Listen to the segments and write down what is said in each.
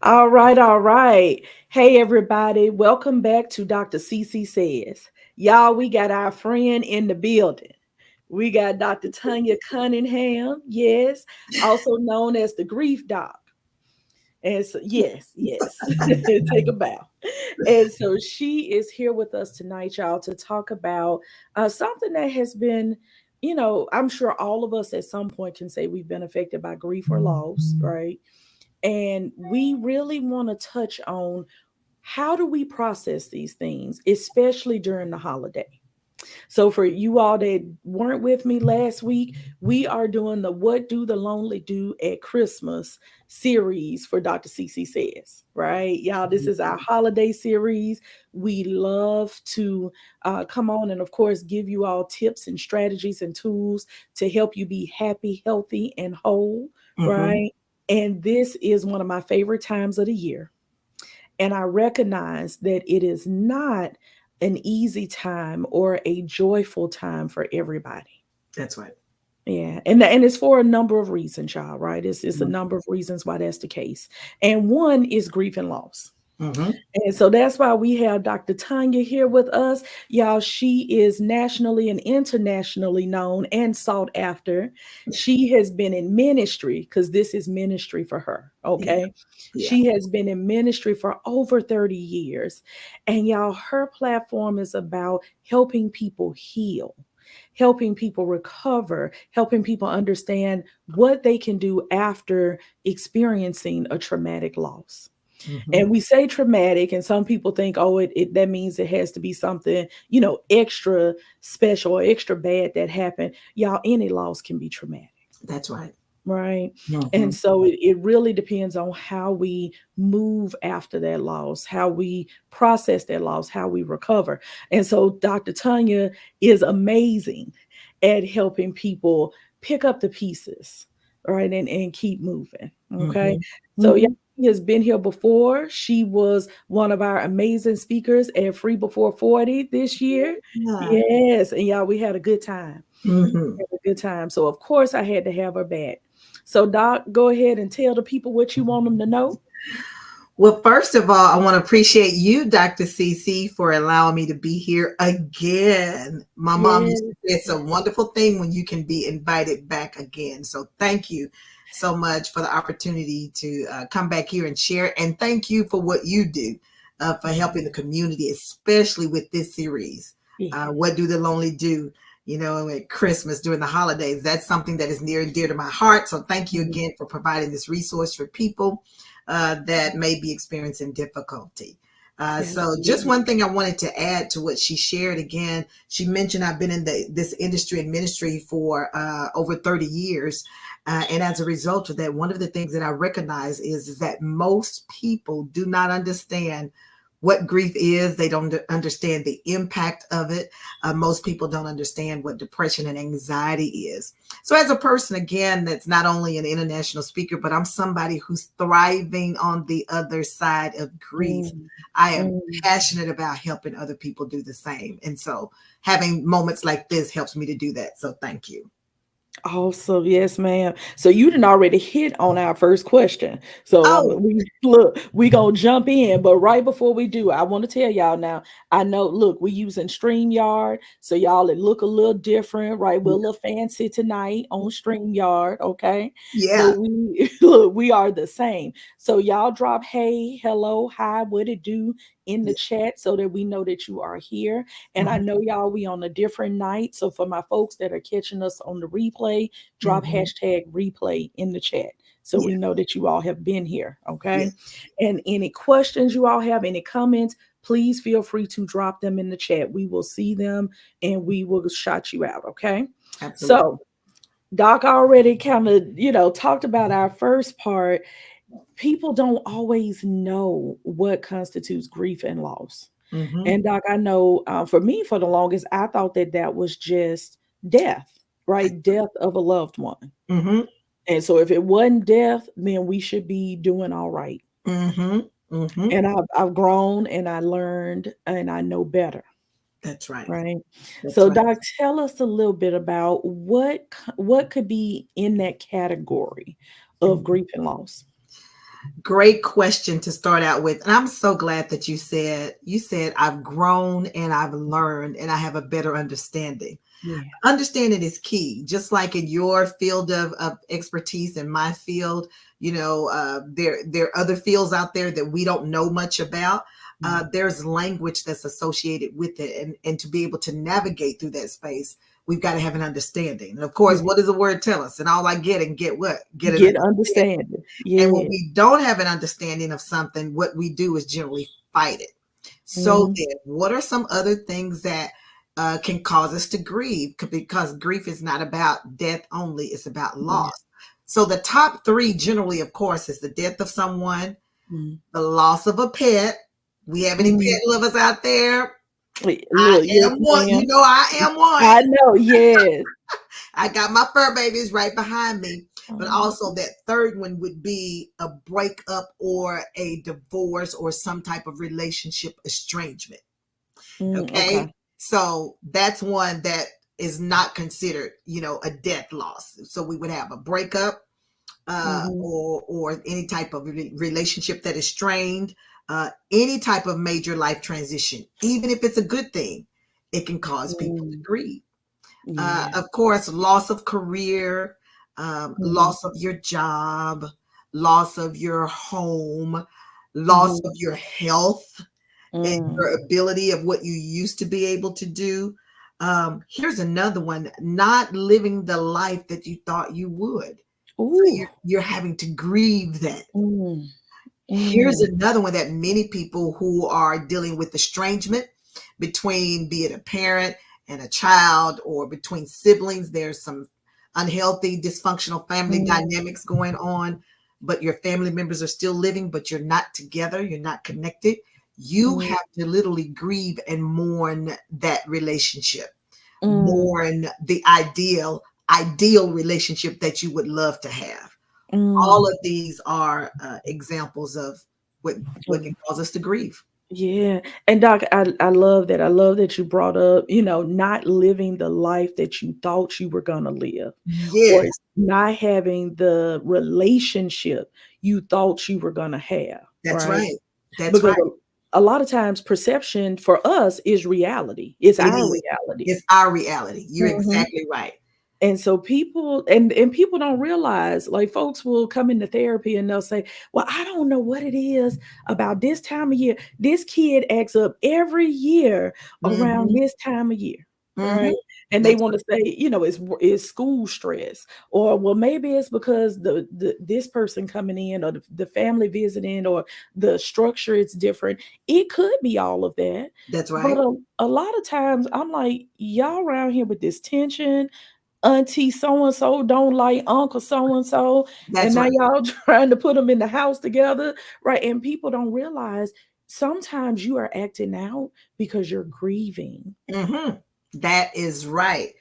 All right, all right. Hey, everybody. Welcome back to Dr. CC Says. Y'all, we got our friend in the building. We got Dr. Tonya Cunningham, yes, also known as the Grief Doc. And so, yes, take a bow. And so she is here with us tonight, y'all, to talk about something that has been, I'm sure all of us at some point can say we've been affected by grief or loss, right? And we really want to touch on how do we process these things, especially during the holiday. So for you all that weren't with me last week, we are doing the What Do the Lonely Do at Christmas series for Dr. CC Says, right? Y'all, this is our holiday series. We love to come on and, of course, give you all tips and strategies and tools to help you be happy, healthy, and whole, Mm-hmm. right? And this is one of my favorite times of the year. And I recognize that it is not an easy time or a joyful time for everybody. That's right. Yeah, and it's for a number of reasons, y'all. Right? It's a Mm-hmm. number of reasons why that's the case, and one is grief and loss. Mm-hmm. And so that's why we have Dr. Tonya here with us. Y'all, she is nationally and internationally known and sought after. She has been in ministry because this is ministry for her. Yeah. Okay. Yeah. She has been in ministry for over 30 years. And y'all, her platform is about helping people heal, helping people recover, helping people understand what they can do after experiencing a traumatic loss. Mm-hmm. And we say traumatic, and some people think, oh, it that means it has to be something, extra special or extra bad that happened. Y'all, any loss can be traumatic, That's right. right? Mm-hmm. And so it really depends on how we move after that loss, how we process that loss, how we recover. And so Dr. Tanya is amazing at helping people pick up the pieces, right? And keep moving. Okay. Mm-hmm. So yeah, Mm-hmm. she has been here before. She was one of our amazing speakers at Free Before 40 this year. Yeah. Yes. And y'all, we had a good time. Mm-hmm. Had a good time. So of course I had to have her back. So Doc, go ahead and tell the people what you want them to know. Well, first of all, I want to appreciate you, Dr. CC, for allowing me to be here again. My mom used to Yes. say it's a wonderful thing when you can be invited back again. So thank you so much for the opportunity to come back here and share. And thank you for what you do for helping the community, especially with this series. Yeah. What do the lonely do? You know, at Christmas during the holidays, that's something that is near and dear to my heart. So thank you Mhm. again for providing this resource for people that may be experiencing difficulty. So just Absolutely. one thing I wanted to add to what she shared again, she mentioned I've been in this industry and ministry for over 30 years. And as a result of that, one of the things that I recognize is that most people do not understand what grief is. They don't understand the impact of it. Most people don't understand what depression and anxiety is. So, as a person, again, that's not only an international speaker, but I'm somebody who's thriving on the other side of grief. Mm, I am mm. passionate about helping other people do the same. And so, having moments like this helps me to do that. So, thank you. Awesome. Yes, ma'am. So you didn't already hit on our first question. So Oh, we look, we gonna jump in, but right before we do, I want to tell y'all now. I know, look, we using StreamYard, so y'all it look a little different, right? We're a little fancy tonight on StreamYard, okay? But yeah. we look, we are the same. So y'all drop hey, hello, hi, what it do in the Yeah. chat so that we know that you are here. And I Mhm, know y'all, we on a different night. So for my folks that are catching us on the replay, drop mhm. hashtag replay in the chat. So Yeah. we know that you all have been here. Yeah. Okay. And any questions you all have, any comments, please feel free to drop them in the chat. We will see them and we will shout you out. Okay. Absolutely. So Doc already kind of, talked about our first part. People don't always know what constitutes grief and loss. Hmm. And Doc, I know for me, for the longest, I thought that that was just death, right? Death of a loved one. Hmm. And so if it wasn't death, then we should be doing all right. Hmm. Hmm. And I've grown and I learned and I know better. That's right. right? That's So, right. Doc, tell us a little bit about what could be in that category of grief and loss. Great question to start out with. And I'm so glad that you said I've grown and I've learned and I have a better understanding. Yeah. Understanding is key, just like in your field of expertise, in my field. There are other fields out there that we don't know much about. Mm. There's language that's associated with it, and to be able to navigate through that space, we've got to have an understanding. And of course, Yeah. what does the word tell us? And all I get and get what? Get an Get understanding. understanding. And when Yeah. we don't have an understanding of something, what we do is generally fight it. So Hmm. then, what are some other things that can cause us to grieve? Because grief is not about death only, it's about Yeah. loss. So the top three generally, of course, is the death of someone, Mm. the loss of a pet. We have any Mm. pet lovers out there? I Look, yes, am one. ma'am. I am one. I know. Yes. I got my fur babies right behind me. But Oh. also, that third one would be a breakup or a divorce or some type of relationship estrangement. Okay. Okay. So that's one that is not considered, a death loss. So we would have a breakup, Hmm. or any type of relationship that is strained, any type of major life transition, even if it's a good thing, it can cause people to Mm. grieve. Yeah. Of course, loss of career, Hmm. loss of your job, loss of your home, loss Hmm. of your health, and Mm. your ability of what you used to be able to do. Here's another one: not living the life that you thought you would. So Ooh. you're having to grieve that. Mm. Here's Mm. another one that many people who are dealing with estrangement between, be it a parent and a child, or between siblings, there's some unhealthy, dysfunctional family Mm. dynamics going on, but your family members are still living, but you're not together, you're not connected. You Mm. have to literally grieve and mourn that relationship, Mm. mourn the ideal relationship that you would love to have. All Mm. of these are examples of what can cause us to grieve. Yeah. And Doc, I love that. I love that you brought up, not living the life that you thought you were gonna live, or Yes, not having the relationship you thought you were gonna have, that's right? right. That's Because right. a lot of times perception for us is reality. It's It our is. reality. It's our reality. You're Mhm. exactly right. And so people and people don't realize, like, folks will come into therapy and they'll say, "Well, I don't know what it is about this time of year. This kid acts up every year around Hmm. this time of year." Hmm. Right? And they That's want to say, it's school stress, or well, maybe it's because the this person coming in, or the family visiting, or the structure is different. It could be all of that. that's But right. a lot of times I'm like, y'all around here with this tension. Auntie so and so don't like uncle so and so, and That's now right. y'all trying to put them in the house together, right? And people don't realize sometimes you are acting out because you're grieving. Hmm. That is right.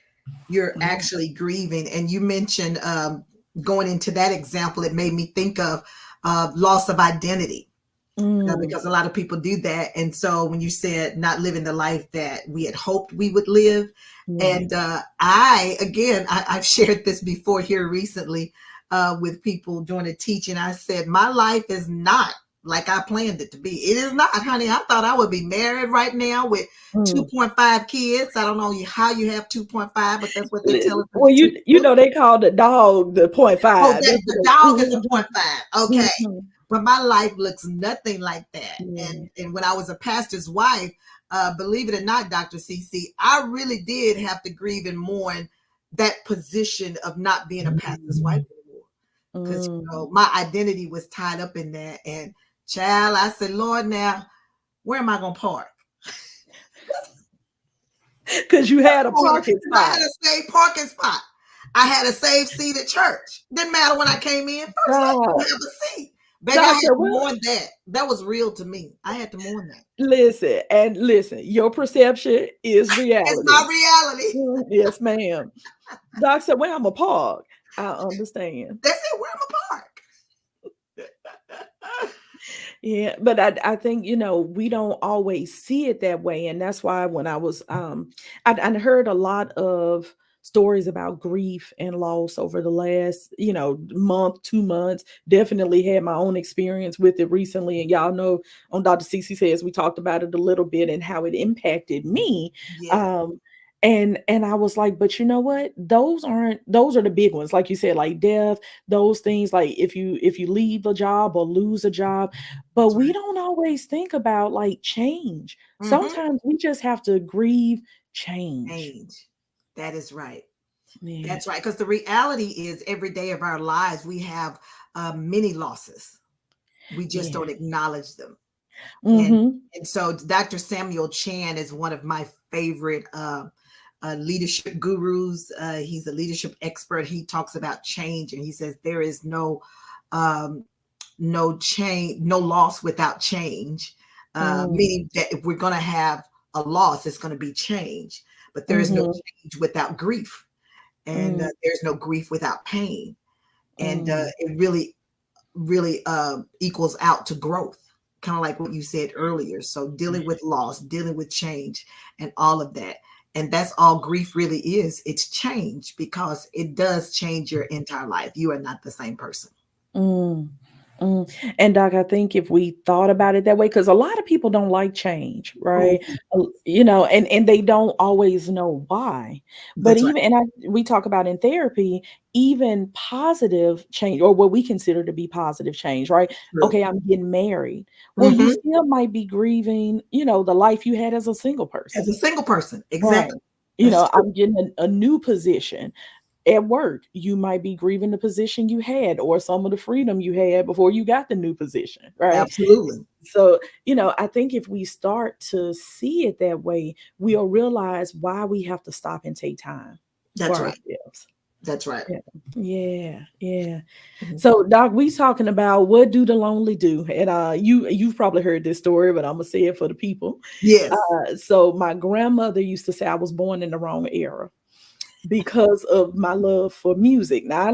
You're Mhm. actually grieving. And you mentioned, going into that example, it made me think of loss of identity. Mm, Because a lot of people do that. And so when you said not living the life that we had hoped we would live, right. and I've shared this before here recently with people during a teaching. I said, my life is not like I planned it to be. It is not, honey. I thought I would be married right now with Mm. 2.5 kids. I don't know how you have 2.5, but that's what they tell us in Well, the you textbook. know they call the dog the point Oh, five. that That's the what dog is a they. point five. Okay. Mhm. But my life looks nothing like that. Yeah. And when I was a pastor's wife, believe it or not, Dr. CC, I really did have to grieve and mourn that position of not being a pastor's wife anymore. Because Mm. my identity was tied up in that. And child, I said, Lord, now where am I gonna park? Because you had a parking Because I spot. had a safe parking spot. I had a safe seat at church. Didn't matter when I came in. First lady Dog, didn't have a seat. Baby, I Doc had said, to "What? mourn that. That was real to me. I had to mourn that. Listen, your perception is It's reality." my reality. Yes, ma'am. Doc said, "Where I'm a park." I understand. That's it. Where am I park? Yeah, but I think, we don't always see it that way. And that's why when I heard a lot of stories about grief and loss over the last, month, 2 months. Definitely had my own experience with it recently. And y'all know on Dr. CC Says we talked about it a little bit and how it impacted me. Yeah. Um, and I was like, but you know what? Those are the big ones, like you said, like death, those things, like if you leave a job or lose a job. But That's we right. don't always think about like change. Mm-hmm. Sometimes we just have to grieve change. Change. That is right. Yeah. That's right. Because the reality is, every day of our lives, we have many losses. We just Yeah. don't acknowledge them. And Mm-hmm. and so Dr. Samuel Chan is one of my favorite leadership gurus. He's a leadership expert. He talks about change, and he says there is um, no change, no loss without change. Mm, Meaning that if we're going to have a loss, it's going to be change. But there is no mm-hmm. change without grief, and Mm, there's no grief without pain. And mm, it really equals out to growth, kind of like what you said earlier. So dealing with loss, dealing with change, and all of that. And that's all grief really is. It's change, because it does change your entire life. You are not the same person. mm, mm. And Doc, I think if we thought about it that way, because a lot of people don't like change, Oh, right? And they don't always know why. But that's right. even and we talk about in therapy, even positive change, or what we consider to be positive change, right? True. Okay, I'm getting married. Well, you Hmm. still might be grieving, the life you had as a single person. As a single person, Right. exactly. That's true. I'm getting a new position at work. You might be grieving the position you had or some of the freedom you had before you got the new position, right? Absolutely. So, I think if we start to see it that way, we'll realize why we have to stop and take time for That's right. ourselves. That's right. Yeah. Yeah. Yeah. Mhm. So, Doc, we talking about what do the lonely do? And you've probably heard this story, but I'm gonna say it for the people. Yes. So my grandmother used to say I was born in the wrong era because of my love for music. Now I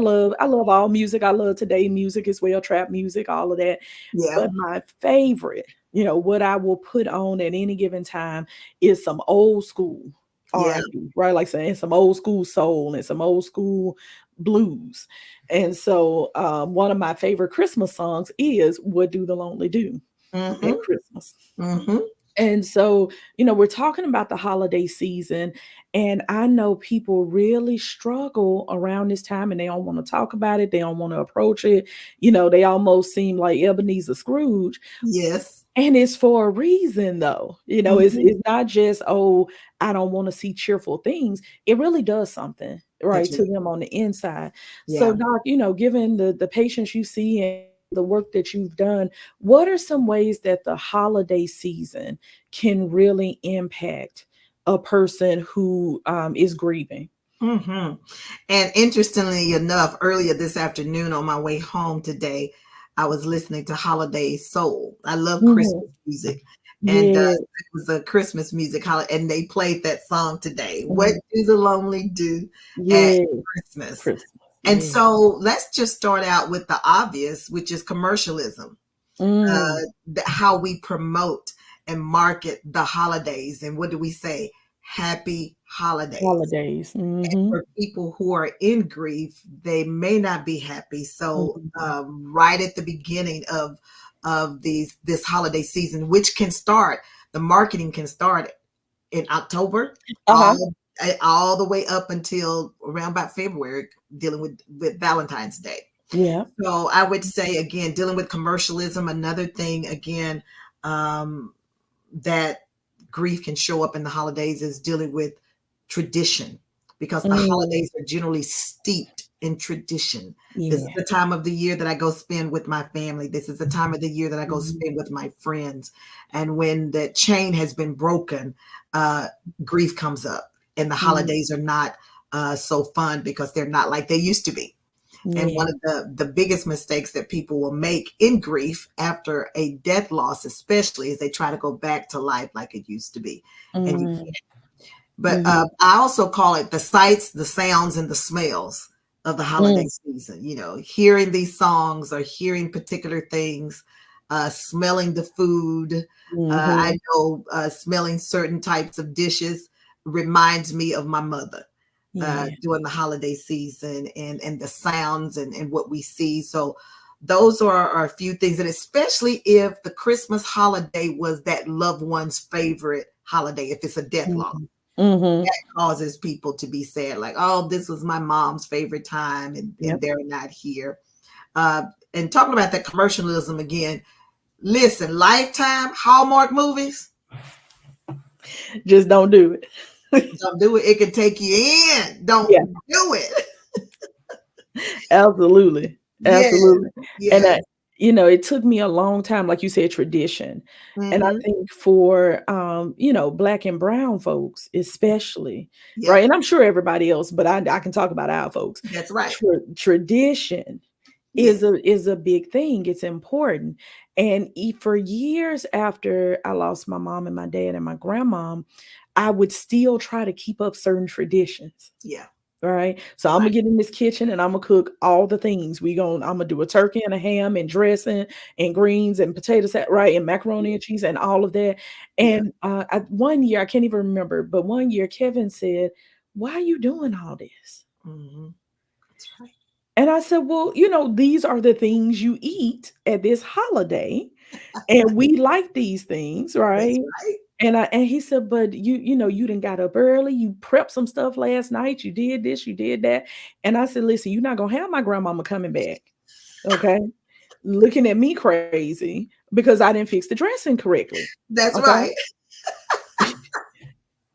love all music. I love today music as well, trap music, all of that. Yeah. But my favorite, what I will put on at any given time is some old school Yeah. R&B, right? Like saying some old school soul and some old school blues. And so one of my favorite Christmas songs is What Do the Lonely Do at Hmm. Christmas. Hmm. And so, we're talking about the holiday season, and I know people really struggle around this time and they don't want to talk about it. They don't want to approach it. They almost seem like Ebenezer Scrooge. Yes. And it's for a reason, though. It's Hmm. it's not just, oh, I don't want to see cheerful things. It really does something, right, That's to right. them on the inside. So, Yeah. Doc, given the patients you see and the work that you've done, what are some ways that the holiday season can really impact a person who is grieving? Hmm. And interestingly enough, earlier this afternoon on my way home today, I was listening to Holiday Soul. I love Mhm. Christmas music, and Yeah. it was a Christmas music holiday, and they played that song today. What Mhm. do the lonely do at Yeah. Christmas? Christmas. And Yeah. so let's just start out with the obvious, which is commercialism. Mm. How we promote and market the holidays, and what do we say? Happy holidays. Holidays. Hmm. For people who are in grief, they may not be happy. So Hmm. right at the beginning of this holiday season, which can start, the marketing can start in October, Uh-huh. all the way up until around about February, dealing with Valentine's Day. Yeah. So I would say, again, dealing with commercialism. Another thing, again, um, that grief can show up in the holidays is dealing with tradition, because the Mm. holidays are generally steeped in tradition. This is Yeah. the time of the year that I go spend with my family. This is the time of the year that I go Mhm. spend with my friends. And when the chain has been broken, uh, grief comes up, and the Mm. holidays are not so fun because they're not like they used to be. And Yeah. one of the biggest mistakes that people will make in grief after a death loss, especially, is they try to go back to life like it used to be. And you Mm. but Yeah. I also call it the sights, the sounds, and the smells of the holiday Mm. season. Hearing these songs or hearing particular things, smelling the food. I Mhm. know smelling certain types of dishes reminds me of my mother Yeah. during the holiday season, and the sounds, and what we see. So those are a few things, and especially if the Christmas holiday was that loved one's favorite holiday, if it's a death loss, Mhm. Mhm. causes people to be sad, like, oh, this was my mom's favorite time, and Yep. they're not here. Uh, and talking about that commercialism again, listen, Lifetime, Hallmark movies, Just don't do it. don't do it. It can take you in. Don't Yeah. do it. Absolutely. Yes, Absolutely. And yes. it took me a long time, like you said, tradition. And I Mm-hmm. think for black and brown folks, especially, right? Yep, And I'm sure everybody else, but I can talk about our folks. that's right. Tradition Yes, is a big thing. It's important. And for years after I lost my mom and my dad and my grandmom, I would still try to keep up certain traditions. yeah, Right. So I'm gonna right. get in this kitchen and I'm gonna cook all the things. I'm gonna do a turkey and a ham and dressing and greens and potatoes, right? And macaroni and cheese and all of that. Yeah. And one year, I can't even remember, but one year Kevin said, "Why are you doing all this?" Mm-hmm. That's right. And I said, "Well, these are the things you eat at this holiday, and we like these things, That's right?" right. And he said, "But you didn't got up early, you prepped some stuff last night, you did this, you did that." And I said, "Listen, you're not gonna have my grandmama coming back, okay? Looking at me crazy because I didn't fix the dressing correctly. That's Okay." right.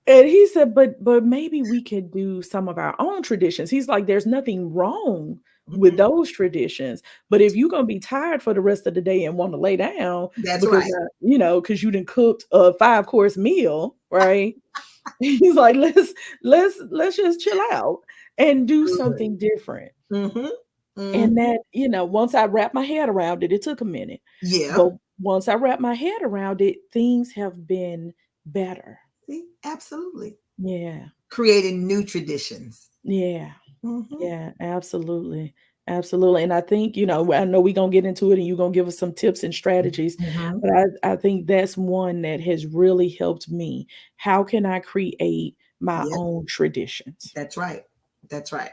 And he said, but maybe we could do some of our own traditions. He's like, there's nothing wrong with Mm-mm. those traditions. But if you're gonna be tired for the rest of the day and want to lay down That's because right. because you didn't cooked a 5 course meal, right? He's like, let's just chill out and do Good. something different. Mm-hmm. And Mm-hmm. that, once I wrapped my head around it, it took a minute. Yeah. But once I wrapped my head around it, things have been better. See, absolutely. Yeah. Creating new traditions. Yeah. Mm-hmm. Yeah, absolutely. Absolutely. And I think, I know we're gonna get into it and you're gonna give us some tips and strategies, Mm-hmm. but I think that's one that has really helped me. How can I create my Yep. own traditions? That's right. That's right.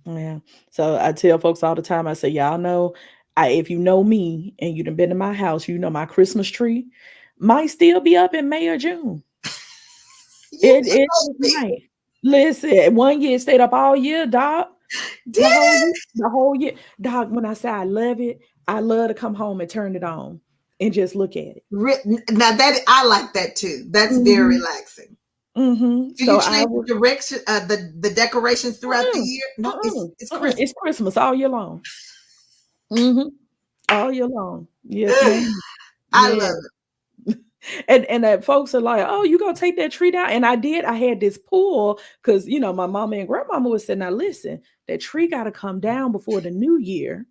Yeah. So I tell folks all the time, I say, y'all know, if you know me and you done been to my house, you know my Christmas tree might still be up in May or June. You It did it those just people. might. Listen, one year it stayed up all year, dog. Did it? The whole year. Dog, when I say I love it, I love to come home and turn it on and just look at it. Now that I like that too. That's very Mhm. relaxing. Mhm. Do you So I change the would direction, the decorations throughout the mm-mm, year? No, mm-mm, it's mm-mm. Christmas. It's Christmas all year long. Mhm. All year long. Yes, ma'am. I Yeah. love And that folks are like, "Oh, you gonna take that tree down?" And I did. I had this pull because my mama and grandmama was saying, "Now listen, that tree got to come down before the new year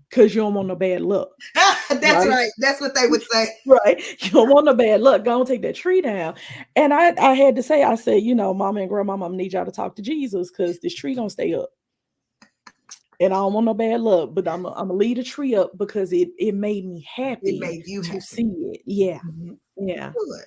because you don't want no bad luck, it. That's right?" right. That's what they would say. Right. You don't want no bad luck. Go and take that tree down. And I had to say, I said, mama and grandmama, I need y'all to talk to Jesus because this tree gonna stay up. And I don't want no bad luck, but I'm gonna leave the tree up because it made me It happy made you to happy. see it. Yeah. Mhm. Yeah. Good.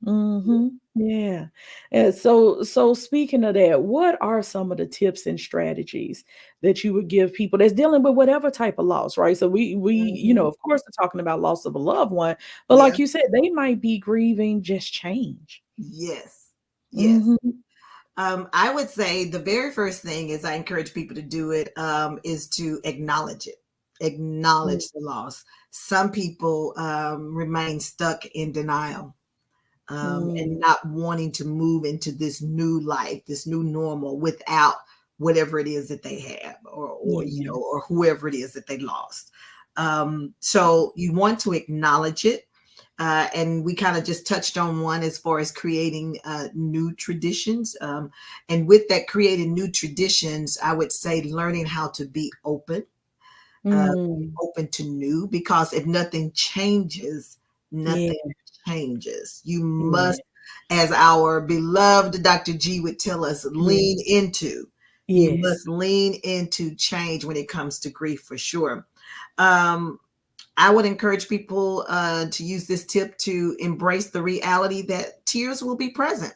Mm-hmm. Yeah. And so speaking of that, what are some of the tips and strategies that you would give people that's dealing with whatever type of loss, right? So we Mhm. of course, are talking about loss of a loved one, but Yeah. like you said, they might be grieving just change. Yes. Yes. Mm-hmm. I would say the very first thing is I encourage people to do it, is to acknowledge it, acknowledge the loss. Some people remain stuck in denial, Mm-hmm. and not wanting to move into this new life, this new normal without whatever it is that they have, Yeah. or whoever it is that they lost. So you want to acknowledge it. And we kind of just touched on one as far as creating new traditions. And with that, creating new traditions, I would say learning how to be Mm. open to new, because if nothing changes, Yeah. nothing changes. You Yeah. must, as our beloved Dr. G would tell us, Yeah. lean into. You Yes. must lean into change when it comes to grief, for sure. Um, I would encourage people to use this tip to embrace the reality that tears will be present,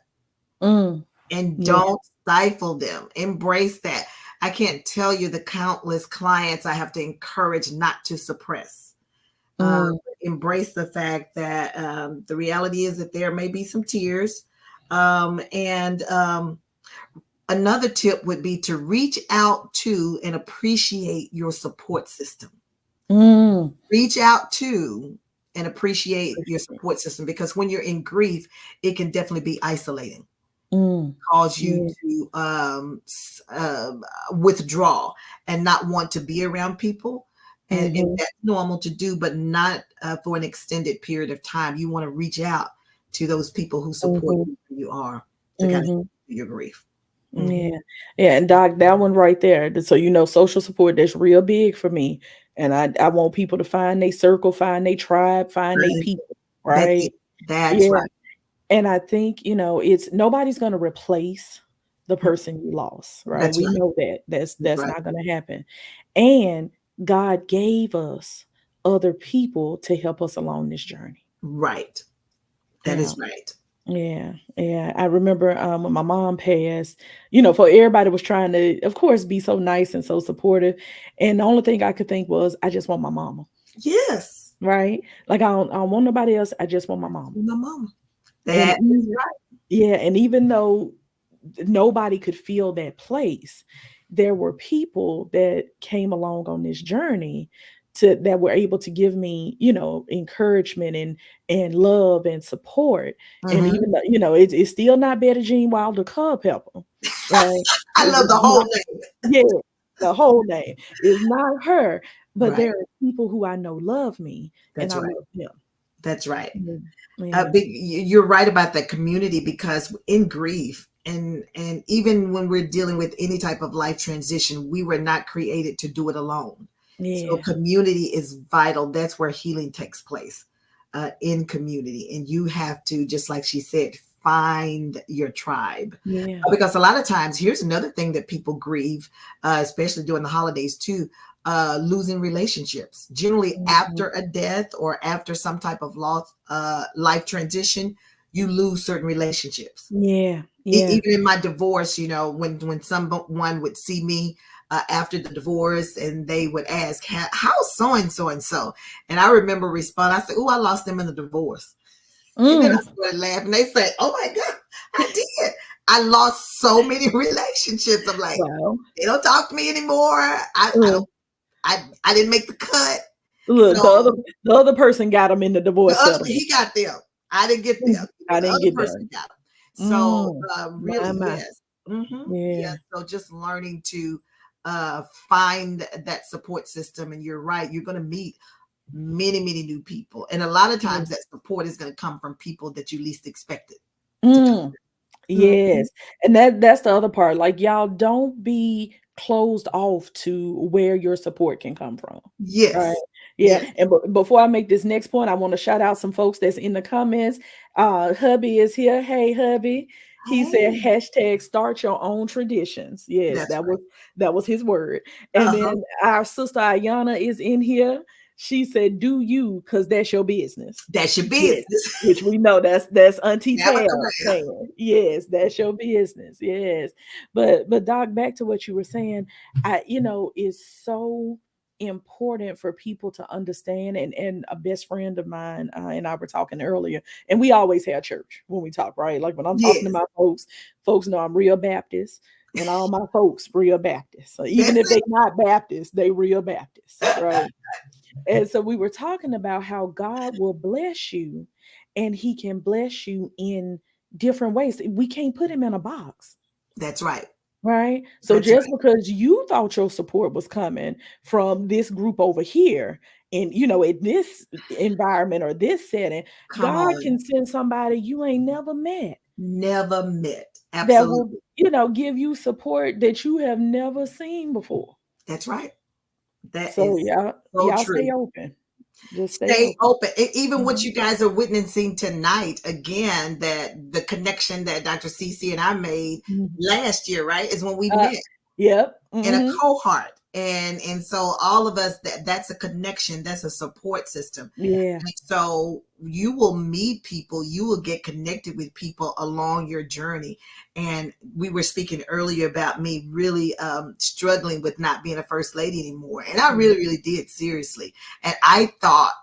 Mm. and Yeah. don't stifle them. Embrace that. I can't tell you the countless clients I have to encourage not to suppress. Uh, Mm. Embrace the fact that the reality is that there may be some tears. And Another tip would be to reach out to and appreciate your support system. Mm. Reach out to and appreciate your support system, because when you're in grief, it can definitely be isolating, Mm. cause you Yeah. to withdraw and not want to be around people. And Mm-hmm. that's normal to do, but not for an extended period of time. You want to reach out to those people who support Mm-hmm. you where you are, to kind of Mm-hmm. your grief. Mhm. Yeah. Yeah. And Doc, that one right there. So social support, that's real big for me. And I want people to find their circle, find their tribe, find their Right. people. That's it. Right. That's Yeah. right. And I think, it's nobody's gonna replace the Mm, person you lost, right? that's We right. know that. That's That's that's right. not gonna happen. And God gave us other people to help us along this journey. Right. That Yeah. is right. Yeah. Yeah. I remember when my mom passed, for everybody was trying to, of course, be so nice and so supportive. And the only thing I could think was, I just want my mama. Yes. Right. Like I don't want nobody else. I just want my mama. My mama. And That is even yeah, and even though nobody could feel that place, there were people that came along on this journey that were able to give me, encouragement and love and support. right. And Hmm. even though, it's still not Betty Jean Wilder Culpepper, right? I love It's the whole not, name. yeah, the whole name is not her, but Right. there are people who I know love me and That's I right. love them. That's right. Yeah. Yeah. You're right about that community, because in grief, and even when we're dealing with any type of life transition, we were not created to do it alone. So Yeah. community is vital. That's where healing takes place, in community. And you have to, just like she said, find your tribe. Yeah. Because a lot of times, here's another thing that people grieve, especially during the holidays too, losing relationships. Generally, Mhm. after a death or after some type of loss, life transition, you lose certain relationships. Yeah, yeah. Even in my divorce, when someone would see me after the divorce, and they would ask, how's so and so and so? And I remember responding, I said, oh, I lost them in the divorce. And then I Mm. started laughing. They said, oh my God, I did. I lost so many relationships. I'm like, Wow. they don't talk to me anymore. I Mm. don't, I didn't make the cut. Look, the other So the other person got him in the the divorce other, settlement. he got them. I didn't get them. I The didn't other get person them. got them. So Mm. My, really, my. yes. Hmm. Yeah. Yeah. So just learning to find that support system. And you're right, you're going to meet many, many new people. And a lot of Yeah. times that support is going to come from people that you least expected to Mm. come. Mhm. Yes. And that's the other part. Like, y'all don't be closed off to where your support can come from. Right. Yes. Yeah. Yes. And before I make this next point, I want to shout out some folks that's in the comments. Hubby is here. Hey, hubby. He said Hey, hashtag start your own traditions. Yes, that's that was his word. right. And Uh-huh. then our sister Ayana is in here. She said, do you, because that's your business. That's your Yes, business. which we know that's Auntie Never Tab correct. saying. Yes, that's your business. Yes. But Doc, back to what you were saying, it's so important for people to understand, and a best friend of mine and I were talking earlier, and we always have church when we talk, right? Like when I'm talking to Yes. my folks know I'm real Baptist, and all my folks real Baptist. So even That's if they not Baptist, they real Baptist, it. right? And so we were talking about how God will bless you, and he can bless you in different ways. We can't put him in a box. That's right. Right. So That's just right. because you thought your support was coming from this group over here, and in this environment or this setting, Come God can on. send somebody you ain't never met Never met. that will, Absolutely. give you support that you have never seen before. That's right. That So is so y'all stay true. open. Just stay Stay open. open. Even what Mhm. you guys are witnessing tonight, again, that the connection that Dr. CC and I made Mhm. last year, right, is when we Uh, met yep. in a Mhm. cohort. And so all of us, that's a connection, that's a support system. Yeah. And so you will meet people, you will get connected with people along your journey. And we were speaking earlier about me really struggling with not being a first lady anymore, and I Mm. really did, seriously. And I thought,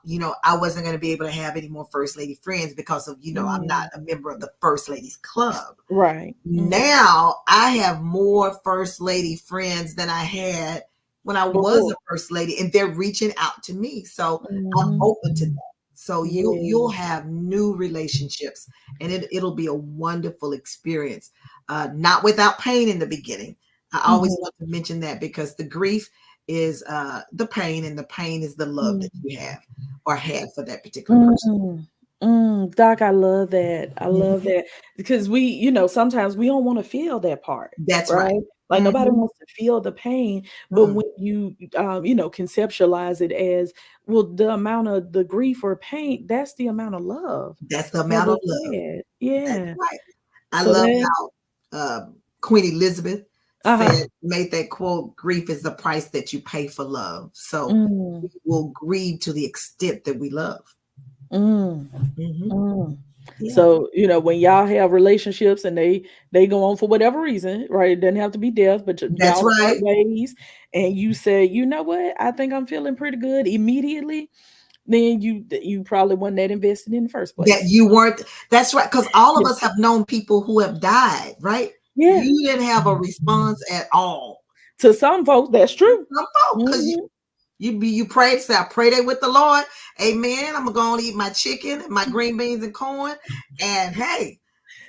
I wasn't going to be able to have any more first lady friends because of, I'm not Mm. a member of the First Ladies Club. Right. Mm. Now I have more first lady friends than I had when I was Before. a first lady, and they're reaching out to me. So I'm Mhm. open to that. So you'll Yeah. have new relationships, and it'll be a wonderful experience. Not without pain in the beginning. I always Mhm. want to mention that, because the grief is the pain, and the pain is the love that Mm. you have or had for that particular person. Mm. Doc, I love that. I love Mhm. that because sometimes we don't want to feel that part, That's right. right? Like nobody Hmm. wants to feel the pain, but Mm. when conceptualize it as, well, the amount of the grief or pain, that's the amount of love That's the that amount of was love. said. That's Yeah. right. I So love that, how Queen Elizabeth uh-huh. made that quote, grief is the price that you pay for love. So we Mm, will grieve to the extent that we love. mm, Hmm. mm. Yeah, So, when y'all have relationships and they go on for whatever reason, right? It doesn't have to be death, but that's y'all part right. ways, and you say, you know what, I think I'm feeling pretty good immediately, then you probably wasn't that invested in the first That place. you weren't, that's right. Because all of Yeah. us have known people who have died, right? Yeah. You didn't have a response at all. To some folks, that's true. Some folk, because Hmm. you prayed, say, I pray they with the Lord. Amen. I'm gonna go and eat my chicken and my green beans and corn. And hey,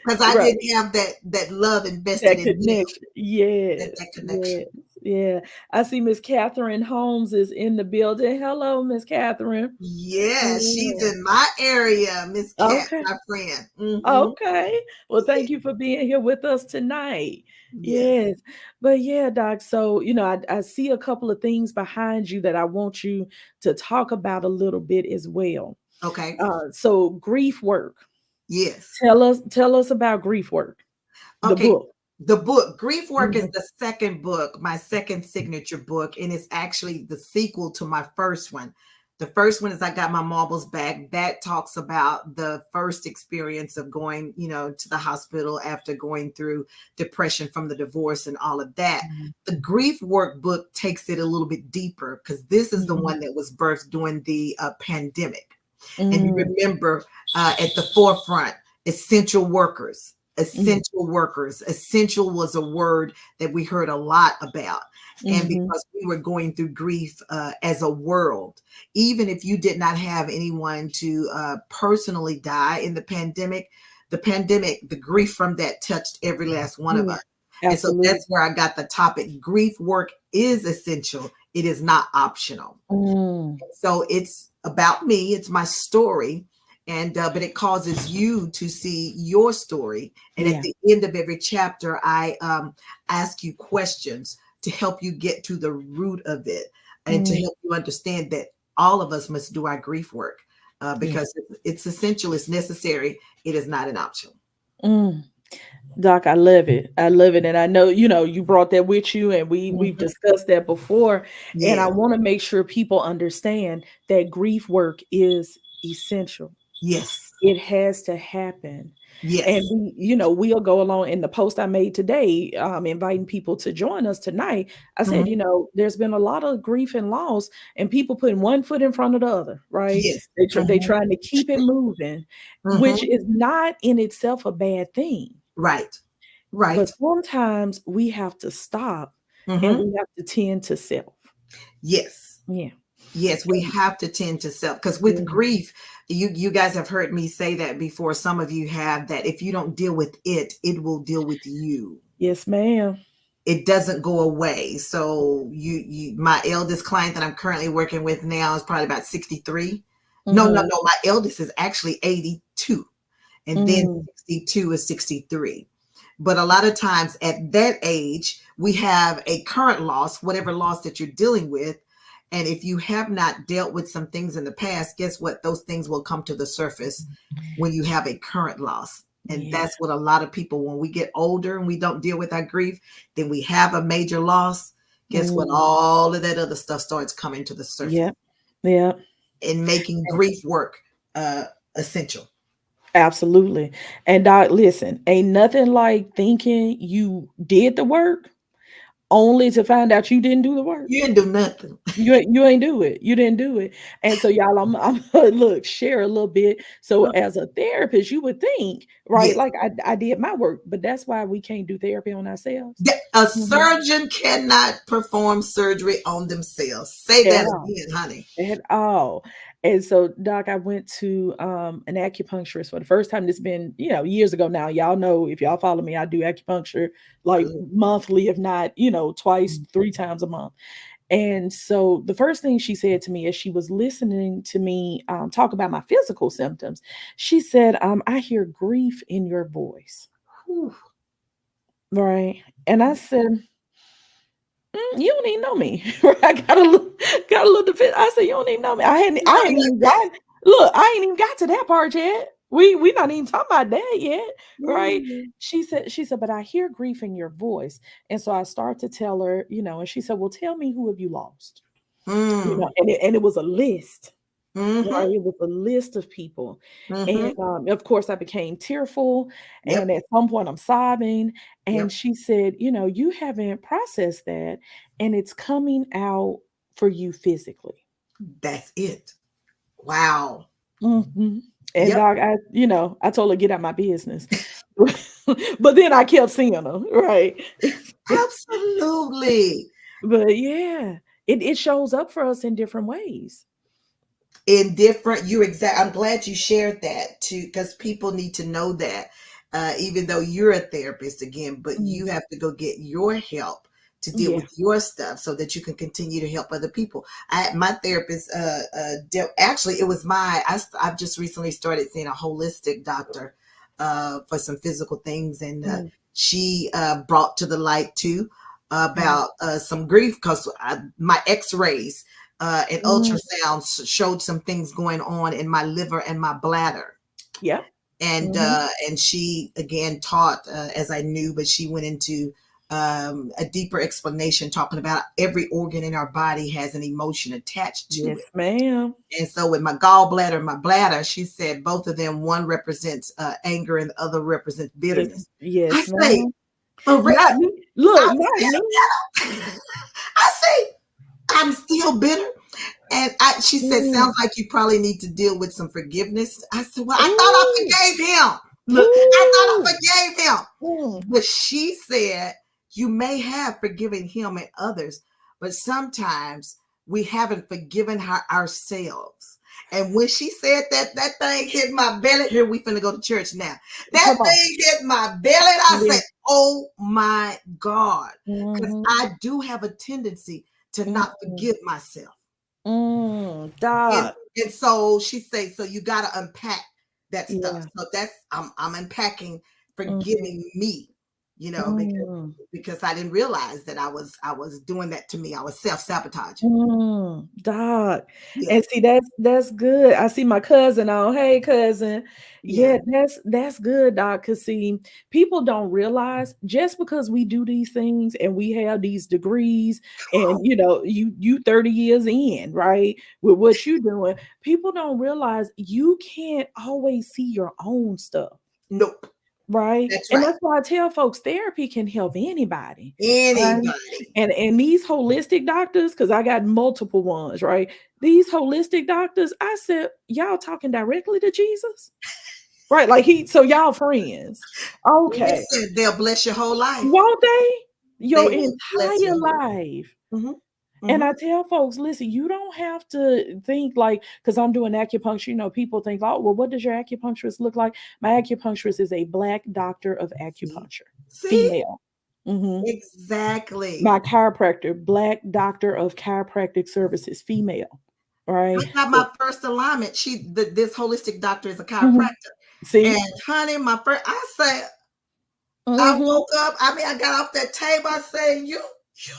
because I Right. didn't have that love invested That in them, connection. Yes. that connection. Yes. Yeah. I see Miss Catherine Holmes is in the building. Hello, Miss Catherine. Yeah, she's Yeah. in my area, Miss Cat, Okay. my friend. Hmm. Okay. Well, thank you for being here with us tonight. Yes. Yes. But yeah, Doc. So, I see a couple of things behind you that I want you to talk about a little bit as well. Okay. So grief work. Yes. Tell us about grief work, the Okay. book. The book Grief Work is Mhm. the second book, my second signature book, and it's actually the sequel to my first one. The first one is I Got My Marbles Back. That talks about the first experience of going, to the hospital after going through depression from the divorce and all of that. Mhm. The Grief Work book takes it a little bit deeper, because this is the Mhm. one that was birthed during the pandemic. And you Mm. remember, at the forefront, essential workers, Mm. essential workers. Essential was a word that we heard a lot about. And Mhm. because we were going through grief as a world, even if you did not have anyone to personally die in the pandemic, the grief from that touched every last one of Yeah. us. And so Absolutely. that's where I got the topic. Grief work is essential, it is not optional. Mm. So it's about me, it's my story, and but it causes you to see your story. And at Yeah. the end of every chapter, I ask you questions to help you get to the root of it, and to Mm. help you understand that all of us must do our grief work, Yeah. because it's essential, it's necessary, it is not an option. Mm. Doc, I love it. I love it. And I know, you brought that with you, and we've Mhm. discussed that before. And I Yes, want to make sure people understand that grief work is essential. yes, It has to happen. And yes. we'll go along in the post I made today, inviting people to join us tonight. I said, Mhm. there's been a lot of grief and loss, and people putting one foot in front of the other, right? Yes. They Mhm. trying to keep it moving, which Mhm. is not in itself a bad thing. Right, But right. sometimes we have to stop and Mhm. we have to tend to self. Yes. Yeah. Yes, we have to tend to self, because with Yeah. grief, you guys have heard me say that before. Some of you have, that if you don't deal with it, it will deal with you. Yes, ma'am. It doesn't go away. So my eldest client that I'm currently working with now is probably about 63. No, no, Mm-hmm. no. My eldest is actually 82, and then Mm. 62 is 63. But a lot of times at that age, we have a current loss, whatever loss that you're dealing with. And if you have not dealt with some things in the past, guess what? Those things will come to the surface when you have a current loss. And Yeah. that's what a lot of people, when we get older and we don't deal with our grief, then we have a major loss. guess what? Mm, All of that other stuff starts coming to the surface yeah, yeah, and making grief work uh, essential. absolutely. And doc, listen, ain't nothing like thinking you did the work only to find out you didn't do the work. You didn't do nothing. You ain't do it. You didn't do it. And so y'all, I'm look, share a little bit. So as a therapist, you would think, right? Yes. Like I did my work, but that's why we can't do therapy on ourselves. A Mhm. surgeon cannot perform surgery on themselves. Say At that all. again, honey. At all. And so, Doc, I went to an acupuncturist for the first time. This been, years ago now. Y'all know if y'all follow me, I do acupuncture like Good. monthly, if not, twice, three times a month. And so the first thing she said to me as she was listening to me talk about my physical symptoms, she said, I hear grief in your voice. Whew. Right. And I said, you don't even know me. Right? I got a little defense. I said, you don't even know me. I hadn't even got look, I ain't even got to that part yet. We not even talking about that yet. Right. Mm, She said, but I hear grief in your voice. And so I start to tell her, and she said, well, tell me, who have you lost? mm, And it was a list, mm-hmm, right? It was a list of people. And mm-hmm. of course I became tearful. Yep, And at some point I'm sobbing. And yep. she said, you haven't processed that, and it's coming out for you physically. That's it. Wow. Mhm. And Yep. dog, I told her get out my business. But then I kept seeing her, right? Absolutely. But yeah, it shows up for us in different ways. In different, I'm glad you shared that too, because people need to know that, even though you're a therapist again, but Mm, you have to go get your help to deal yeah. with your stuff so that you can continue to help other people. My therapist, actually it was I've just recently started seeing a holistic doctor for some physical things, and Mm, she brought to the light too mm, about some grief, because my x-rays and mm. ultrasounds showed some things going on in my liver and my bladder. Yep. Mhm. And she again taught, as I knew, but she went into a deeper explanation, talking about every organ in our body has an emotion attached to Yes, it. ma'am. And so with my gallbladder and my bladder, she said both of them, one represents anger and the other represents bitterness. I Yes, say, ma'am. for real, Not me. Look, I'm not me. still bitter. I say, I'm still bitter. And she said, Mm. sounds like you probably need to deal with some forgiveness. I said, well, I thought I Ooh. forgave him. Look, I thought I Ooh. forgave him. Mm. But she said, you may have forgiven him and others, but sometimes we haven't forgiven ourselves. And when she said that, that thing hit my belly. Here, we finna go to church now. That Come on. thing hit my belly. And I said, Yes. oh my God. Because Mhm. I do have a tendency to not Mm. forgive myself. Dog. And so she says, so you got to unpack that stuff. Yeah. So that's I'm unpacking Mhm. forgiving me, because Mm. I didn't realize that I was doing that to me. I was self-sabotaging. Dog. Yeah. And see, that's good. I see my cousin on. Hey, cousin. Yeah. Yeah, that's good, dog. Cause see, people don't realize just because we do these things and we have these degrees, and you 30 years in, right, with what you doing, people don't realize you can't always see your own stuff. Nope. Right? That's And right. that's why I tell folks therapy can help anybody, right? Anybody. And these holistic doctors, because I got multiple ones, right? These holistic doctors, I said, y'all talking directly to Jesus? Right? Like so y'all friends. Okay. Listen, they'll bless your whole life. Won't they? They Your will bless your entire whole life. life. Hmm. And Hmm. I tell folks, listen, you don't have to think like, because I'm doing acupuncture, people think, oh, well, what does your acupuncturist look like? My acupuncturist is a Black doctor of See? acupuncture, See? female. Hmm. Exactly. My chiropractor, Black doctor of chiropractic services, female. I Right. got my first alignment. This holistic doctor is a Mhm. chiropractor. And See? honey, I say, I Hmm. woke up. I mean, I got off that table. I say, you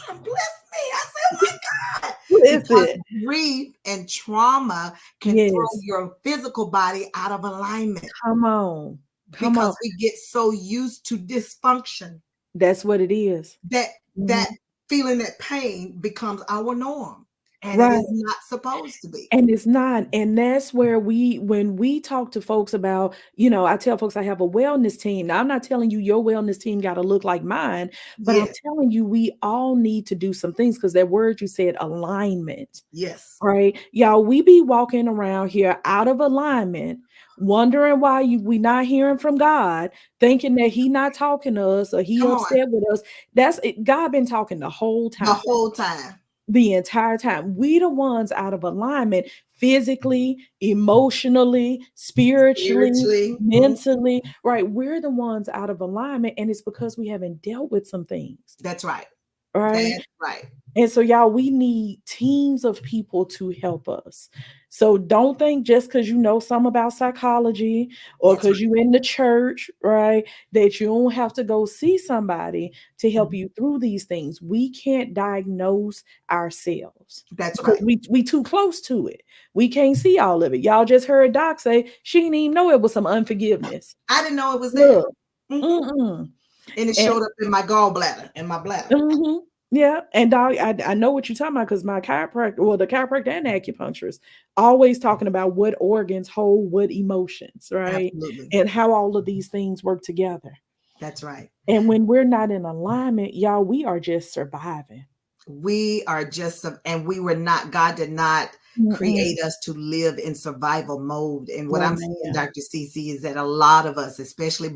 done blessed me. I said, my God, because Listen. grief and trauma can throw Yes. your physical body out of alignment Come on. Come because on. we get so used to dysfunction That's what it is. that that Mhm. feeling that pain becomes our norm, and it Right. is not supposed to be. And it's not. And that's where when we talk to folks about, I tell folks I have a wellness team. Now, I'm not telling you your wellness team got to look like mine, but I'm Yes, telling you we all need to do some things because that word you said, alignment, yes. right? Y'all, we be walking around here out of alignment, wondering why we not hearing from God, thinking that he not talking to us or he Come on, upset with us. That's it. God been talking the whole the time, whole time. the entire time. We the ones out of alignment physically, emotionally, spiritually, Spiritually, mentally, right? We're the ones out of alignment, and it's because we haven't dealt with some things, that's right. right? That's right. And so, y'all, we need teams of people to help us. So don't think just because you know some about psychology or That's because right. you in the church, right, that you don't have to go see somebody to help Mhm. you through these things. We can't diagnose ourselves That's because right. we too close to it. We can't see all of it. Y'all just heard Doc say she didn't even know it was some unforgiveness. I didn't know it was there. Look, Hmm. mm-mm. And it And showed up in my gallbladder, in my bladder. mhm. Yeah, and I know what you're talking about because my chiropractor, well, the chiropractor and the acupuncturist, always talking about what organs hold what emotions, right? Absolutely. And how all of these things work together. That's right. And when we're not in alignment, y'all, we are just surviving. We are just and we were not, God did not Mm-mm. create us to live in survival mode. And what No, I'm seeing, ma'am. Dr. CC, is that a lot of us, especially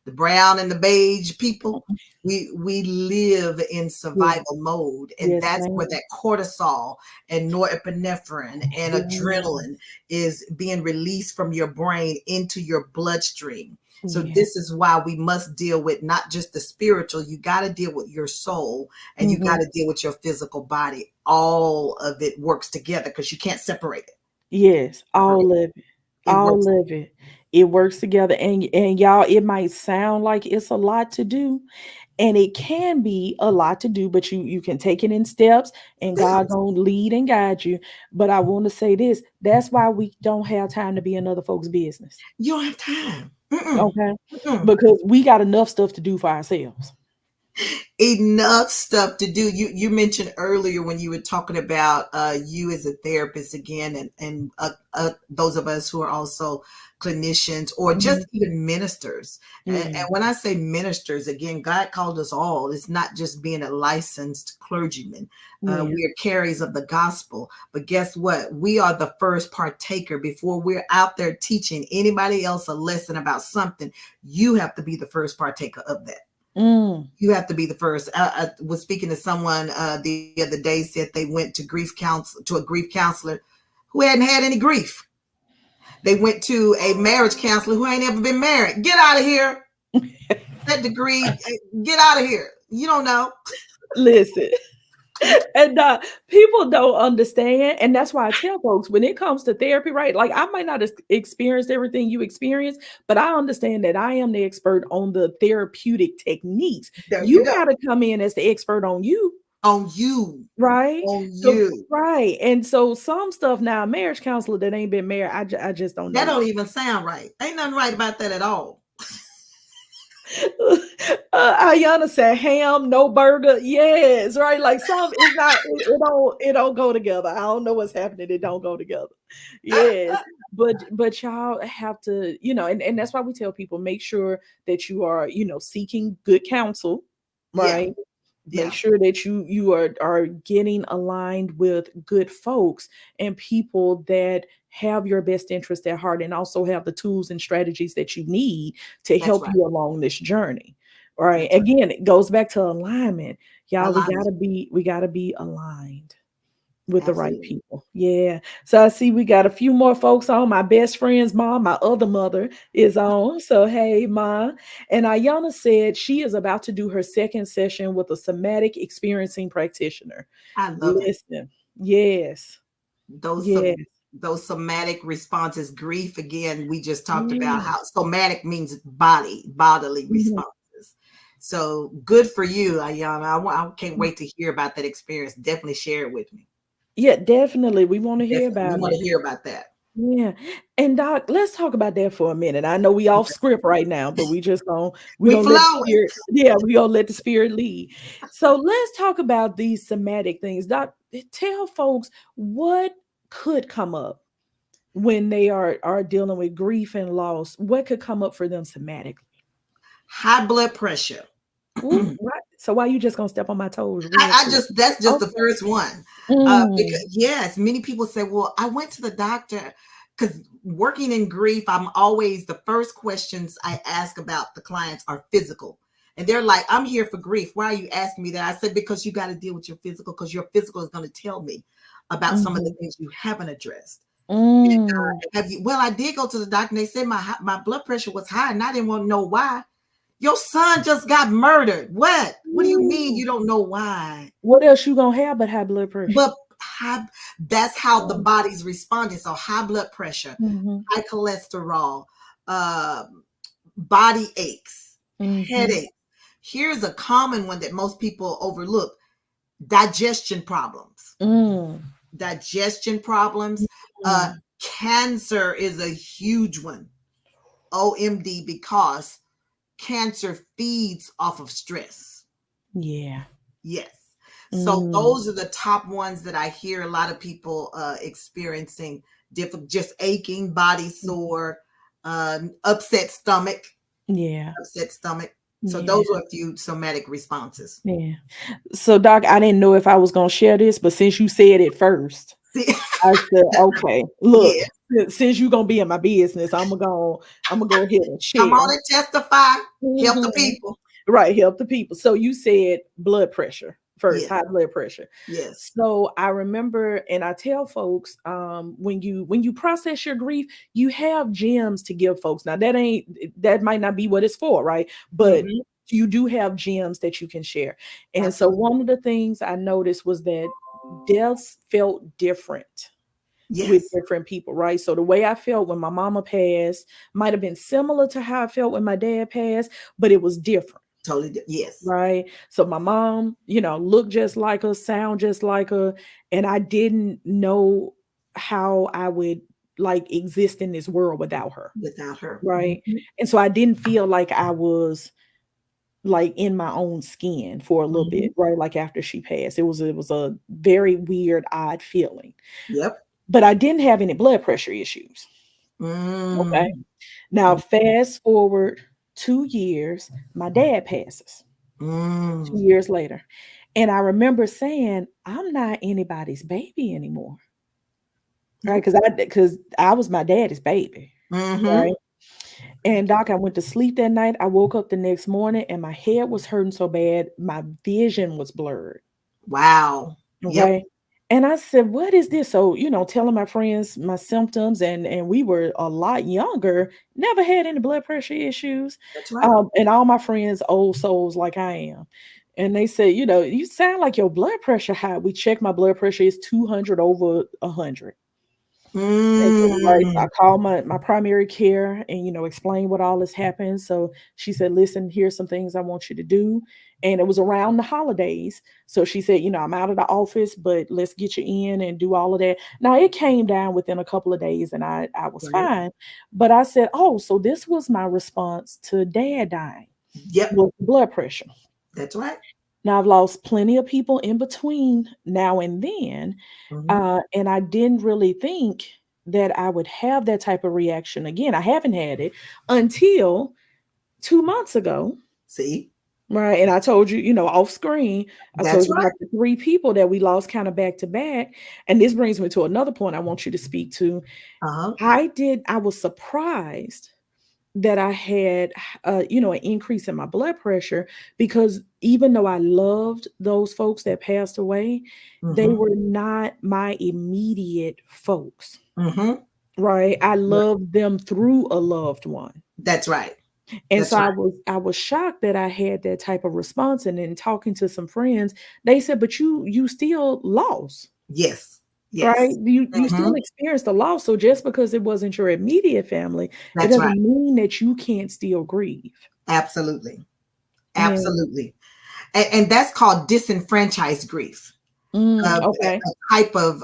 the brown and the beige people, we live in Yeah. survival mode, and Yes, that's where ma'am. that cortisol and norepinephrine and Yeah. adrenaline is being released from your brain into your bloodstream. So Yeah. this is why we must deal with not just the spiritual, you got to deal with your soul, and you got Hmm. to deal with your physical body. All of it works together because you can't separate it. Yes, Separate all of it. it. It works. All of it. It works together. And y'all, it might sound like it's a lot to do, and it can be a lot to do, but you can take it in steps, and God Steps. gonna lead and guide you. But I want to say this, that's why we don't have time to be in other folks' business. You don't have time. Mm-mm. Okay, Mm-mm. because we got enough stuff to do for ourselves. Enough stuff to do. You mentioned earlier when you were talking about you as a therapist again, and those of us who are also clinicians or just Mhm. even ministers. And Yeah. when I say ministers, again, God called us all. It's not just being a licensed clergyman. Yeah. We are carriers of the gospel. But guess what? We are the first partaker before we're out there teaching anybody else a lesson about something. You have to be the first partaker of that. Mm. You have to be the first. I was speaking to someone the other day, said they went to a grief counselor who hadn't had any grief. They went to a marriage counselor who ain't ever been married. Get out of here. That degree, get out of here. You don't know. Listen. And people don't understand, and that's why I tell folks when it comes to therapy, right, like I might not have experienced everything you experience, but I understand that I am the expert on the therapeutic techniques. There you You go. got to come in as the expert on you, On you. right? On So you. right, and so some stuff now, marriage counselor that ain't been married, I just don't That know. don't even sound right. Ain't nothing right about that at all. Ayana said ham, no burger. Yes, right. Like some, it's not. It don't go together. I don't know what's happening. It don't go together. Yes, but y'all have to, and that's why we tell people make sure that you are, seeking good counsel, Yeah. right? Make Yeah. sure that you are getting aligned with good folks and people that have your best interest at heart and also have the tools and strategies that you need to That's help right. you along this journey. Right. That's right. Again, it goes back to alignment. Y'all, we Alignment. gotta be aligned with the right Absolutely. people. Yeah. So I see we got a few more folks on. My best friend's mom, my other mother, is on. So hey, ma. And Ayana said she is about to do her second session with a somatic experiencing practitioner. I love it. Listen, yes, those yes, some those somatic responses. Grief, again, we just talked about yeah. how somatic means bodily Mhm. responses. So good for you, Ayana. I can't wait to hear about that experience. Definitely share it with me. Yeah, definitely. We want to hear Definitely, we about want it. to hear about that. Yeah. And Doc, let's talk about that for a minute. I know we off script right now, but we We gonna let the flowing. spirit, yeah, we gonna let the spirit lead. So let's talk about these somatic things. Doc, tell folks what could come up when they are dealing with grief and loss. What could come up for them somatically? High blood pressure. Ooh, right. So why you just gonna step on my toes real I quick? just that's just the Okay. first one. Mm, Because yes, many people say, "Well, I went to the doctor." Because working in grief, I'm always the first questions I ask about the clients are physical, and they're like, "I'm here for grief. Why are you asking me that?" I said, "Because you got to deal with your physical, because your physical is going to tell me about some of the mhm, things you haven't addressed." And, mm, have you? Well, I did go to the doctor, and they said my blood pressure was high, and I didn't want to know why. Your son just got murdered. What? What do you mean mm. you don't know why? What else you gonna have but high blood pressure? But high, that's how the body's responding. So high blood pressure, Mhm, high cholesterol, uh, body aches, mhm, headache. Here's a common one that most people overlook: digestion problems. mm, Digestion problems. mm. Cancer is a huge one. OMD, because cancer feeds off of stress. Yeah. Yes. So Mm, those are the top ones that I hear a lot of people experiencing different, just aching, body sore, upset stomach, yeah. upset stomach. So Yeah. those are a few somatic responses. Yeah. So, Doc, I didn't know if I was gonna share this, but since you said it first, See, I said, okay, look, yeah, since you gonna be in my business, I'm gonna go ahead and come share. on and testify, help the Mhm. people. Right, help the people. So you said blood pressure first, Yes, high blood pressure. yes, So I remember, and I tell folks, when you process your grief, you have gems to give folks. Now that might not be what it's for, right? But hmm, you do have gems that you can share. And so absolutely, one of the things I noticed was that deaths felt different with yes, different people, right? So the way I felt when my mama passed might have been similar to how I felt when my dad passed, but it was different. totally, yes, Right. So my mom, looked just like her, sound just like her. And I didn't know how I would like exist in this world without her. without her. Right. Mhm, And so I didn't feel like I was like in my own skin for a little mhm, bit, right? Like after she passed. It was a very weird, odd feeling. yep. But I didn't have any blood pressure issues. Okay. Mm, Now fast forward 2 years, my dad passes. mm, 2 years later. And I remember saying, "I'm not anybody's baby anymore." Right? nope. Because I was my daddy's baby, Mm-hmm. right? And Doc, I went to sleep that night. I woke up the next morning and my head was hurting so bad, my vision was blurred. Wow. Yep. Okay. And I said, "What is this?" So, telling my friends my symptoms, and we were a lot younger, never had any blood pressure issues. That's right. And all my friends, old souls like I am. And they said, "You sound like your blood pressure high." We checked my blood pressure is 200 over 100. And so, right, so I Mm. called my primary care and, explained what all this happened. So she said, "Listen, here's some things I want you to do." And it was around the holidays. So she said, "I'm out of the office, but let's get you in and do all of that." Now it came down within a couple of days and I was Right. fine. But I said, "Oh, so this was my response to dad dying, Yep. was blood pressure." That's right. Now I've lost plenty of people in between now and then, Hmm. and I didn't really think that I would have that type of reaction again. I haven't had it until 2 months ago, See, right? And I told you, off screen, I that's told you right. about the three people that we lost kind of back to back. And this brings me to another point I want you to speak to. Uh-huh. I was surprised that I had, an increase in my blood pressure because even though I loved those folks that passed away, they Hmm. were not my immediate folks, Hmm. right? I loved them through a loved one. That's right. And so That's right. I was shocked that I had that type of response. And then talking to some friends, they said, "But you still lost." Yes. Right? Yes. You Hmm. still experienced a loss. So just because it wasn't your immediate family, it That's right. doesn't mean that you can't still grieve. Absolutely. Yeah. Absolutely. And that's called disenfranchised grief. Mm, okay. A type of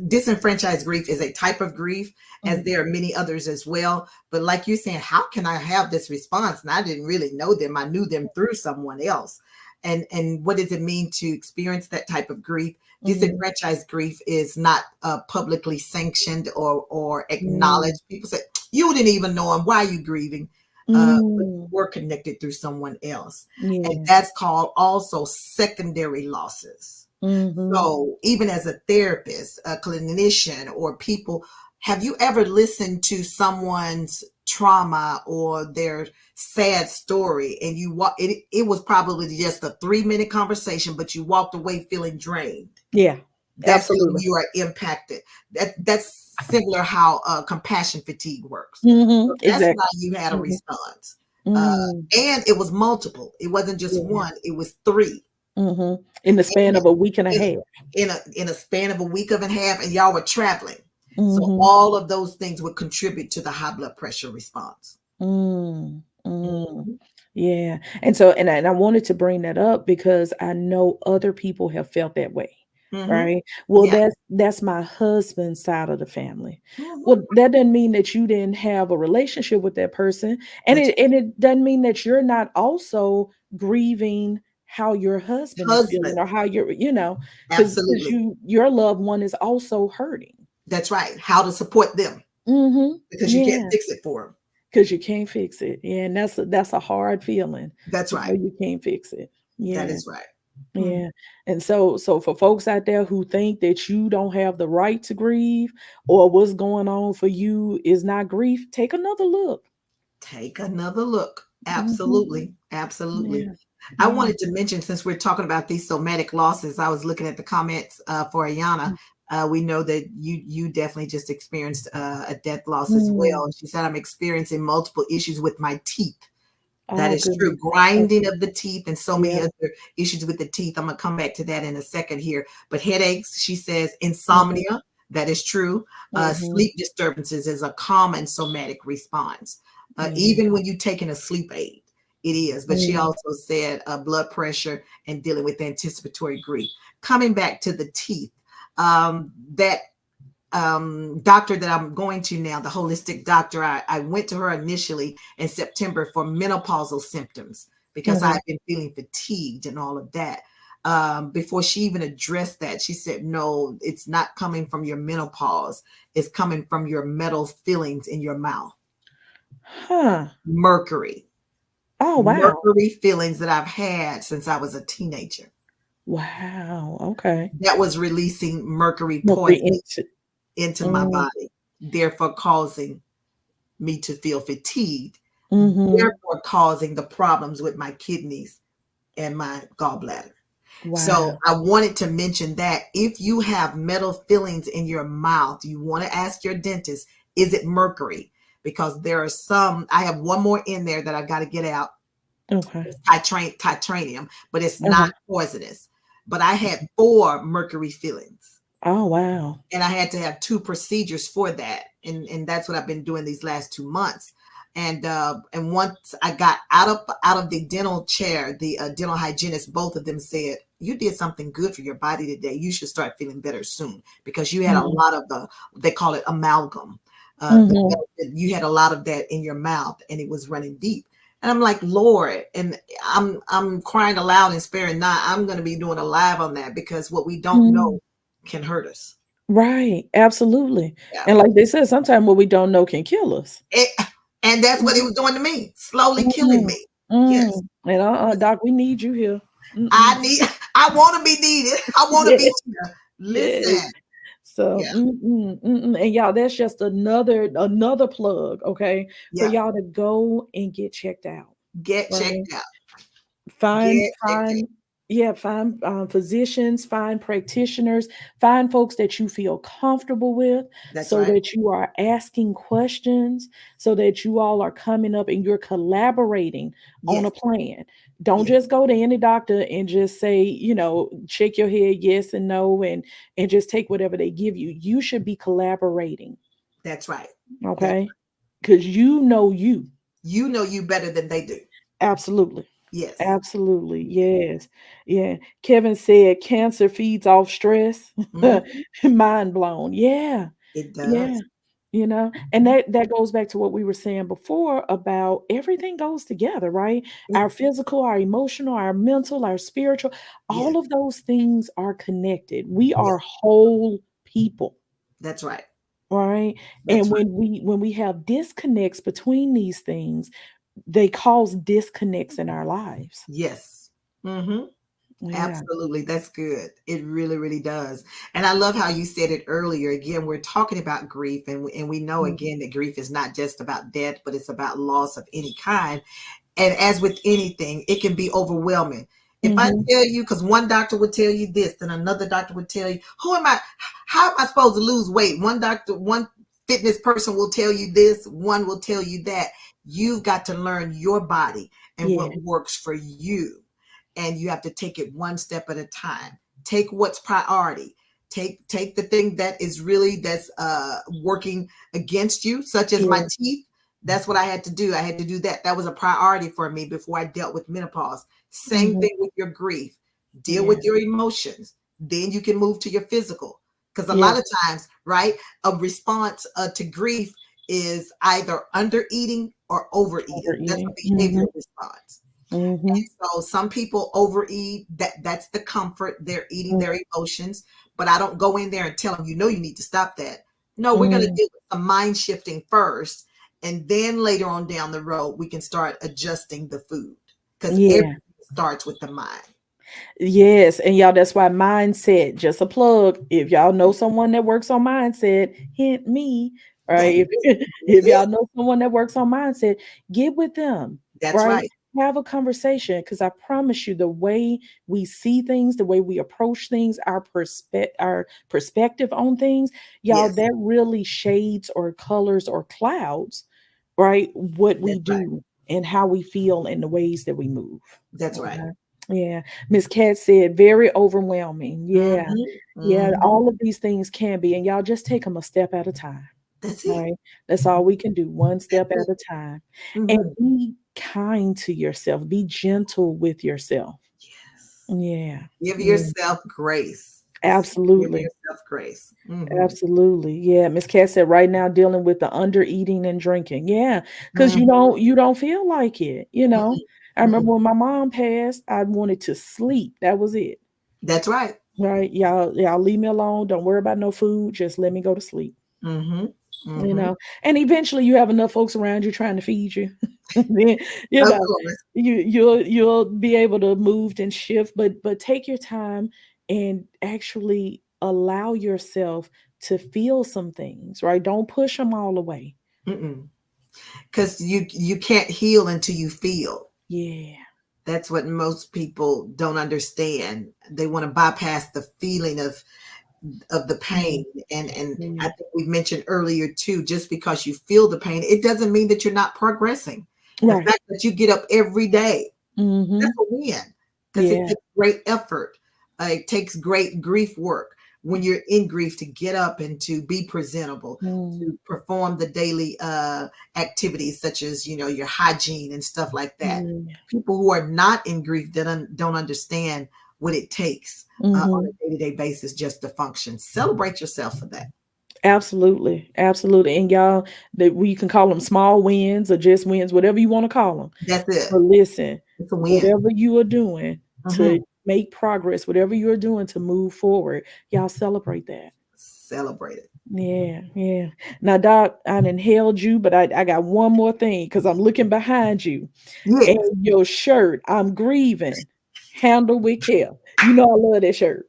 disenfranchised grief is a type of grief, as Mhm. there are many others as well. But like you're saying, how can I have this response and I didn't really know them? I knew them through someone else. And what does it mean to experience that type of grief? Mhm. Disenfranchised grief is not publicly sanctioned or Mm. acknowledged. People say, you didn't even know him. Why are you grieving? But Mm. we're connected through someone else. And Yeah. that's called also secondary losses. Mhm. So, even as a therapist, a clinician, or people, have you ever listened to someone's trauma or their sad story and it was probably just a 3-minute conversation, but you walked away feeling drained? Yeah. That's how Absolutely. you are impacted. That's similar how compassion fatigue works. So Mhm. that's why Exactly. you had a Mhm. response. Uh, Mm. and it was multiple. It wasn't just Yeah. one, it was three. Mhm. In the span And of a week and a in half. in a span of a week of and a half, and y'all were traveling. So Mhm. all of those things would contribute to the high blood pressure response. Mm. Mm. Mhm. Yeah. And so and I wanted to bring that up because I know other people have felt that way. Mhm. Right? Well, Yeah. that's my husband's side of the family. Mhm. Well, that doesn't mean that you didn't have a relationship with that person. And That's it doesn't mean that you're not also grieving how your husband is feeling husband. or how you're, because Absolutely. your loved one is also hurting. That's right. How to support them, Mhm. because you can't Yeah. fix it for them. Because you can't fix it. Yeah, and that's a hard feeling That's to know right. you can't fix it. That Yeah, is right. Mm. yeah. And so for folks out there who think that you don't have the right to grieve or what's going on for you is not grief, take another look. Take another look. Mhm. Absolutely. Absolutely. Yeah. I Yeah. wanted to mention, since we're talking about these somatic losses, I was looking at the comments for Ayana. We know that you definitely just experienced a death loss as Mm. well. She said, I'm experiencing multiple issues with my teeth. That Oh is true. goodness. Grinding Okay. of the teeth and so many Yep. other issues with the teeth. I'm going to come back to that in a second here. But headaches, she says, Mhm. insomnia, that is true. Mhm. Sleep disturbances is a common somatic response. Yeah. Even when you're taking a sleep aid, it is. But she Mm. also said blood pressure and dealing with anticipatory grief. Coming back to the teeth, that doctor that I'm going to now, the holistic doctor, I went to her initially in September for menopausal symptoms because Mhm. I've been feeling fatigued and all of that. Before she even addressed that, she said, no, it's not coming from your menopause. It's coming from your metal fillings in your mouth. Huh. Mercury. Oh wow. Mercury fillings that I've had since I was a teenager. Wow. Okay. That was releasing mercury Mercury poisoning into. into my Mm. body, therefore causing me to feel fatigued, Mhm. therefore causing the problems with my kidneys and my gallbladder. So Wow. I wanted to mention that if you have metal fillings in your mouth, you want to ask your dentist, is it mercury? Because there are some, I have one more in there that I got to get out. Okay. It's titanium, but it's not Okay. poisonous. But I had 4 mercury fillings, Oh wow. and I had to have 2 procedures for that, and that's what I've been doing these last 2 months. And once I got out of the dental chair, the dental hygienist, both of them said, "You did something good for your body today. You should start feeling better soon because you had a Mhm. lot of the, they call it amalgam. Mhm. You had a lot of that in your mouth, and it was running deep." And I'm like, Lord, and I'm crying aloud and sparing not. I'm going to be doing a live on that because what we don't Mhm. know can hurt us. Right, absolutely. Yeah. And like they said, sometimes what we don't know can kill us. It, and that's what it Mhm. was doing to me, slowly killing Mm. me. Yes. Mm. And Yes. doc, we need you here. I Mm-mm. need, I want to be needed. I want to Yeah, be here. yes. Listen. So, Yeah. and y'all, that's just another plug, okay, for Yeah. y'all to go and get checked out, Get right? checked out. Find Get checked out. find yeah, find physicians, find practitioners, find folks that you feel comfortable with That's so right. that you are asking questions, so that you all are coming up and you're collaborating on Yes. a plan. Don't Yes. just go to any doctor and just say, shake your head yes and no and just take whatever they give you. You should be collaborating, That's right. That's okay? Because you know you. you know you better than they do. Absolutely. Yes. Absolutely. Yes. Yeah. Kevin said cancer feeds off stress. Hmm. Mind blown. Yeah. It Yeah. does. And Mhm. that goes back to what we were saying before about everything goes together, right? Our Mm, physical, our emotional, our mental, our spiritual, yes. all of those things are connected. We Yes. are whole people, That's right. right? That's And right. when we have disconnects between these things, they cause disconnects in our lives. Yes. Hmm. Yeah. Absolutely. That's good. It really, really does. And I love how you said it earlier. Again, we're talking about grief, and we know Mm. again that grief is not just about death, but it's about loss of any kind. And as with anything, it can be overwhelming. If I Mhm. tell you, because one doctor would tell you this, then another doctor would tell you, who am I? How am I supposed to lose weight? One fitness person will tell you this, one will tell you that. You've got to learn your body and Yeah. what works for you. And you have to take it one step at a time. Take what's priority. Take the thing that is really that's working against you, such as my Yeah. teeth. That's what I had to do. I had to do that. That was a priority for me before I dealt with menopause. Same Mhm. thing with your grief. Deal Yeah. with your emotions. Then you can move to your physical. Because a Yeah. lot of times, right, a response to grief is either under eating or overeating. That's Overeating. a Mhm. behavioral response. Mhm. So some people overeat. That's the comfort. They're eating Mm. their emotions. But I don't go in there and tell them, you need to stop that. No, we're going to Mm. do some mind shifting first, and then later on down the road, we can start adjusting the food because everything Yeah. starts with the mind. Yes, and y'all, that's why mindset, just a plug. If y'all know someone that works on mindset, hint me, That's right? it. If, That's if it. y'all know someone that works on mindset, get with them, That's right? right. Have a conversation because I promise you, the way we see things, the way we approach things, our perspective on things, y'all, Yes, that really shades or colors or clouds, right? What we that's right. do and how we feel and the ways that we move. That's right. Okay. Yeah. Miss Cat said, very overwhelming. Yeah. Hmm. Yeah. Hmm. All of these things can be, and y'all just take them a step at a time. That's it. Right. That's all we can do, one That's step it. at a time. And Hmm. be kind to yourself, be gentle with yourself. Yes. Yeah. Give Yeah. yourself grace. Give Absolutely. yourself grace. Hmm. Absolutely. Yeah. Miss Cat said right now dealing with the under eating and drinking. Yeah. Because Hmm. you don't feel like it, you know. I Mm-mm. remember when my mom passed, I wanted to sleep. That was it. That's right. Right. Y'all leave me alone. Don't worry about no food. Just let me go to sleep. Hmm. You Hmm. know. And eventually you have enough folks around you trying to feed you. Then, you Of know, course. you'll be able to move and shift, but take your time and actually allow yourself to feel some things, right? Don't push them all away. Because you can't heal until you feel. Yeah. That's what most people don't understand. They want to bypass the feeling of the Yeah. pain. And I Yeah. think we mentioned earlier too, just because you feel the pain, it doesn't mean that you're not progressing. The Right. fact that you get up every day, Mm-hmm. that's a win because it Yeah. takes great effort. It takes great grief work when you're in grief to get up and to be presentable, Mm. to perform the daily activities such as your hygiene and stuff like that. Yeah. People who are not in grief don't understand what it takes on Mm-hmm. a day-to-day basis just to function. Celebrate yourself for that. Absolutely, absolutely, and y'all, that we can call them small wins or just wins, whatever you want to call them. That's it. But listen, It's a win. whatever you are doing Hmm. to make progress, whatever you are doing to move forward, y'all celebrate that. Celebrate it. Yeah, yeah. Now, Doc, I done held you, but I got one more thing because I'm looking behind you and Yes. your shirt. I'm grieving. Handle with care. You know I love that shirt.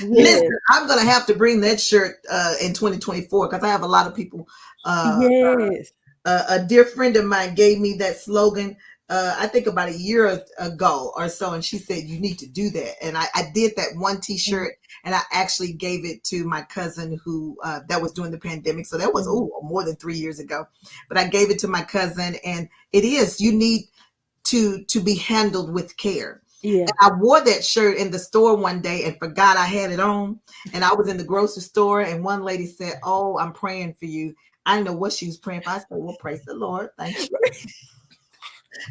Yes, Listen, I'm gonna have to bring that shirt in 2024 because I have a lot of people. Uh, yes. a dear friend of mine gave me that slogan. I think about a year ago or so, and she said you need to do that. And I did that one T-shirt, and I actually gave it to my cousin who that was during the pandemic. So that was Mhm. more than 3 years ago. But I gave it to my cousin, and it is you need to be handled with care. Yeah. And I wore that shirt in the store one day and forgot I had it on. And I was in the grocery store, and one lady said, "Oh, I'm praying for you." I didn't know what she was praying for. I said, "Well, praise the Lord, thank you."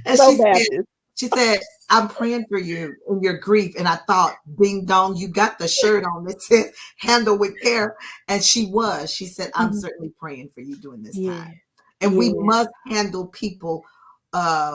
And So she said, Baptist. She said, I'm praying for you in your grief. And I thought, ding dong, you got the shirt on that said handle with care. And she was. She said, I'm Mhm. certainly praying for you during this time. Yeah. And we Yeah. must handle people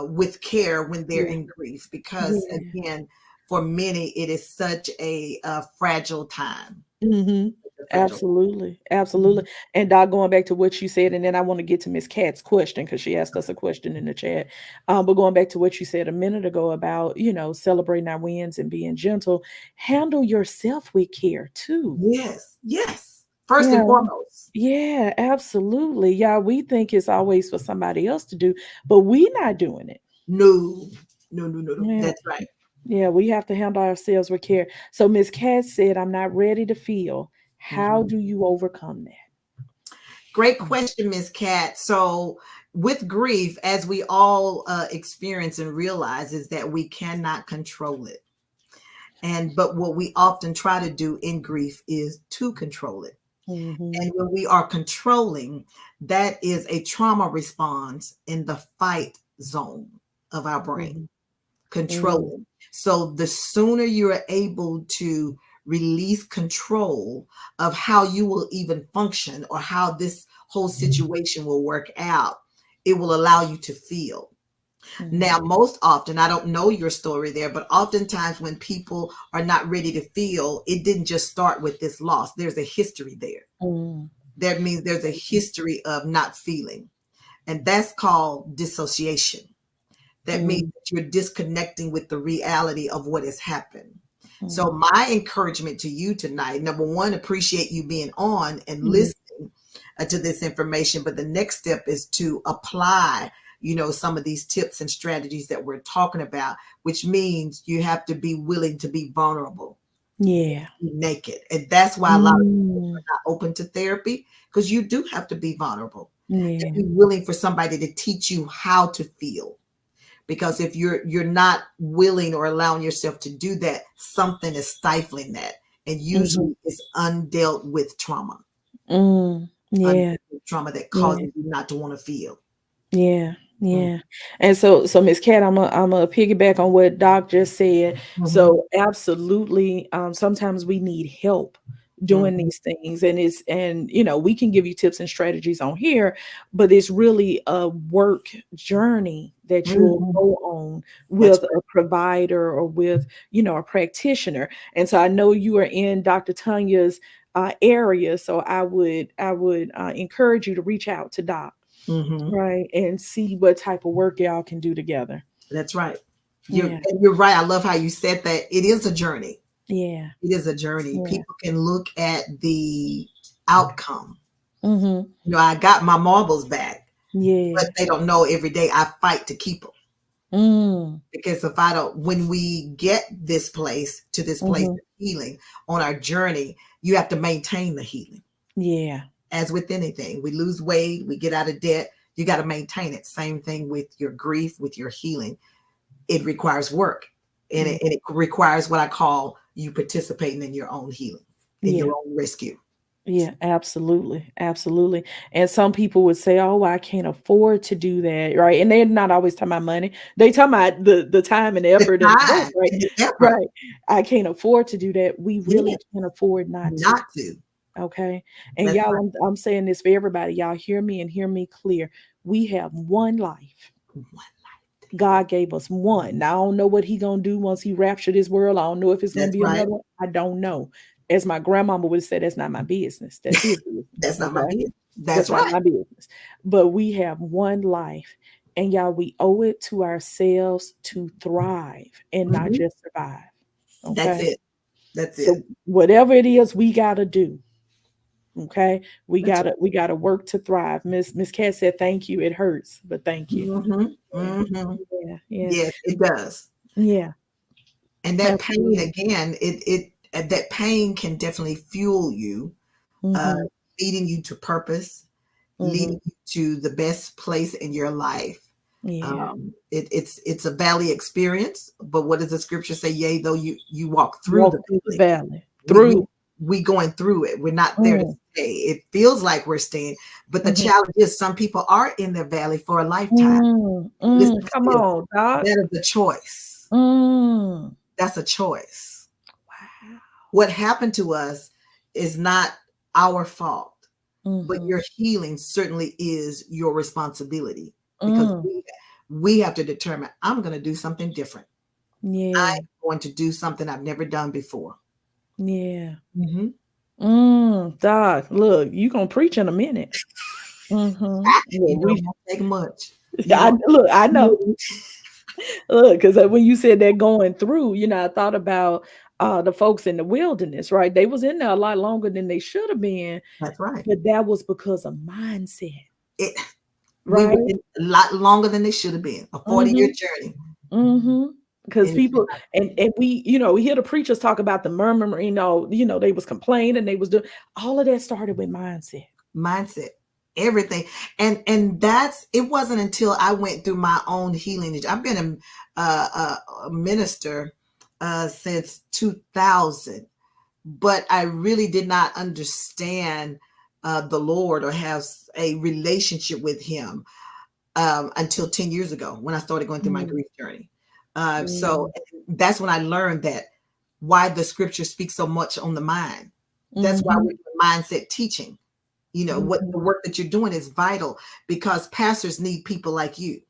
with care when they're Yeah. in grief, because Yeah. again, for many, it is such a fragile time. Mhm. A fragile. Absolutely, absolutely. Mhm. And Doc, going back to what you said, and then I want to get to Miss Kat's question because she asked us a question in the chat. But going back to what you said a minute ago about, celebrating our wins and being gentle, handle yourself with care too. Yes, yes. First and Yeah, foremost. yeah, absolutely. Yeah, we think it's always for somebody else to do, but we not doing it. No, no, no, no, no. Yeah. That's right. Yeah, we have to handle ourselves with care. So Miss Cat said, I'm not ready to feel. How Mhm. do you overcome Great that? question, Miss Cat. So, with grief, as we all experience and realize, is that we cannot control it. And but what we often try to do in grief is to control it. Mhm, And when we are controlling, that is a trauma response in the fight zone of our brain. mhm, mhm, Controlling. So the sooner you are able to release control of how you will even function or how this whole situation will work out, it will allow you to feel. mhm, Now, most often, I don't know your story there, but oftentimes when people are not ready to feel, it didn't just start with this loss. There's a history there. mhm, That means there's a history of not feeling, and that's called dissociation. That means mhm, that you're disconnecting with the reality of what has happened. So, mhm, my encouragement to you tonight, number one, appreciate you being on and mhm. listening to this information. But the next step is to apply, some of these tips and strategies that we're talking about, which means you have to be willing to be vulnerable, Yeah. be naked. And that's why a lot of people Mm, are not open to therapy, because you do have to be vulnerable yeah. and be willing for somebody to teach you how to feel, because if you're not willing or allowing yourself to do that, something is stifling that, and Mhm, usually it's undealt with trauma, mm, yeah, undealt with trauma that yeah. causes you not to want to feel. Yeah, Mm-hmm. yeah. And so Miss Cat, I'm a piggyback on what Doc just said. Mm-hmm. So absolutely, sometimes we need help doing Mm-hmm. these things, and we can give you tips and strategies on here, but it's really a work journey that you'll Mm-hmm. go on That's with a provider or with a practitioner. And so I know you are in Dr. Tanya's area, so I would encourage you to reach out to Doc. right. Mm-hmm. Right, and see what type of work y'all can do together. That's right. Yeah, You're right. I love how you said that. It is a journey. yeah, It is a journey. yeah. People can look at the outcome. Mhm. I got my marbles back, but Yeah. they don't know every day I fight to keep them. Mm. Because if I don't, when we get this place Mhm. of healing on our journey, you have to maintain the healing. Yeah. As with anything, we lose weight, we get out of debt, you got to maintain it. Same thing with your grief, with your healing. It requires work, and Mm. it requires what I call you participating in your own healing, in your Yeah. own rescue. Yeah, absolutely. Absolutely. And some people would say, "Oh, I can't afford to do that." Right? And they're not always talking about money. They talking about the time and the The effort and the work, time right? and the effort. Right. I can't afford to do that. We Yeah, really can't afford not to. not to. Okay. And That's y'all, right. I'm saying this for everybody. Y'all hear me and hear me clear. We have one life. God gave us one. Now I don't know what he gonna do once he raptured this world. I don't know if it's gonna That's be right. another one. I don't know. As my grandmama would say, that's not my business. That's his business. That's not my Okay. business. That's That's not right. my business. But we have one life. And y'all, we owe it to ourselves to thrive and not Hmm. just survive. That's Okay. it. That's it. So whatever it is we gotta do, okay, we That's gotta we gotta work to thrive. Miss Cat said thank you. It hurts, but thank you. right. Hmm. Yeah, Hmm. yeah, yeah, Yes, it does. yeah, And that pain absolutely. again, that pain can definitely fuel you, uh, Mhm, leading you to purpose, mhm. leading you to the best place in your life. Yeah. It's a valley experience, but what does the scripture say? Yea, though you walk through the Walk through the valley, valley. we we Through. we going through it. We're not there to Mm. It feels like we're staying, but the Mhm. challenge is some people are in their valley for a lifetime. Listen to Come this. on, doc. That is a choice. Mm. That's a choice. Wow. What happened to us is not our fault, but Mhm. your healing certainly is your responsibility because Mm. we have to determine I'm going to do something different. Yeah. I'm going to do something I've never done before. Yeah. Hmm. Doc, look, you gonna preach in a minute. Well, You know, it we won't take much. You I know, look, I know. you- Look, because when you said that going through, I thought about the folks in the wilderness, right? They was in there a lot longer than they should have been, that's right. but that was because of mindset, It, we were right? in a lot longer than they should have been. A 40-year Mm-hmm. journey. Mm-hmm. Because And people and we, we hear the preachers talk about the murmur, they was complaining, they was doing all of that started with mindset. mindset, everything. And that's it wasn't until I went through my own healing. I've been a minister since 2000, but I really did not understand the Lord or have a relationship with Him until 10 years ago when I started going through my Mm, grief journey. So mm, that's when I learned that why the scripture speaks so much on the mind. That's why we're mhm, doing mindset teaching. You know, what the mhm, work that you're doing is vital because pastors need people like you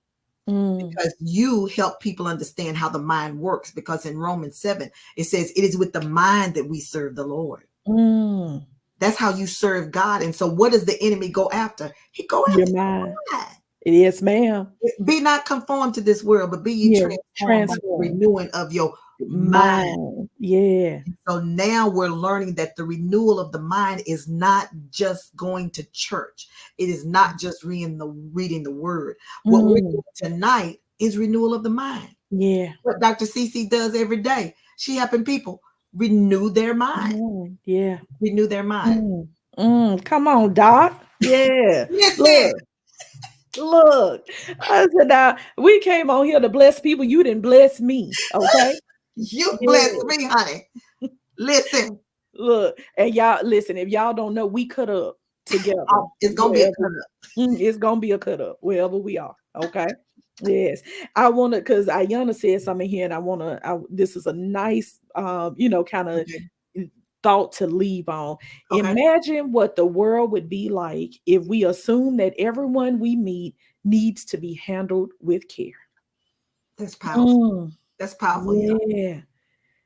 mm, because you help people understand how the mind works. Because in Romans 7, it says, it is with the mind that we serve the Lord. mm. That's how you serve God. And so, what does the enemy go after? He go Your after mind. your mind. Yes, ma'am. Be not conformed to this world, but be ye Yeah, transformed by the transform. renewing of your mind. Mind. Yeah. So now we're learning that the renewal of the mind is not just going to church. It is not just reading the word. What we're Mm, doing tonight is renewal of the mind. yeah. What Dr. CC does every day. She helping people renew their mind. Yeah. Renew their mind. Mm, come on, Doc. Yeah. Listen, Look, look. I said, now we came on here to bless people. You didn't bless me. Okay. you bless Yeah. me, honey. Listen, Look, and y'all listen, if y'all don't know, we cut up together oh, it's gonna be a wherever cut up. it's gonna be a cut up wherever we are. Okay. Yes. I wanna because Ayana said something here, and this is a nice kind of Okay. thought to leave on. Okay. Imagine what the world would be like if we assume that everyone we meet needs to be handled with care. That's powerful. Mm, That's powerful, y'all. yeah.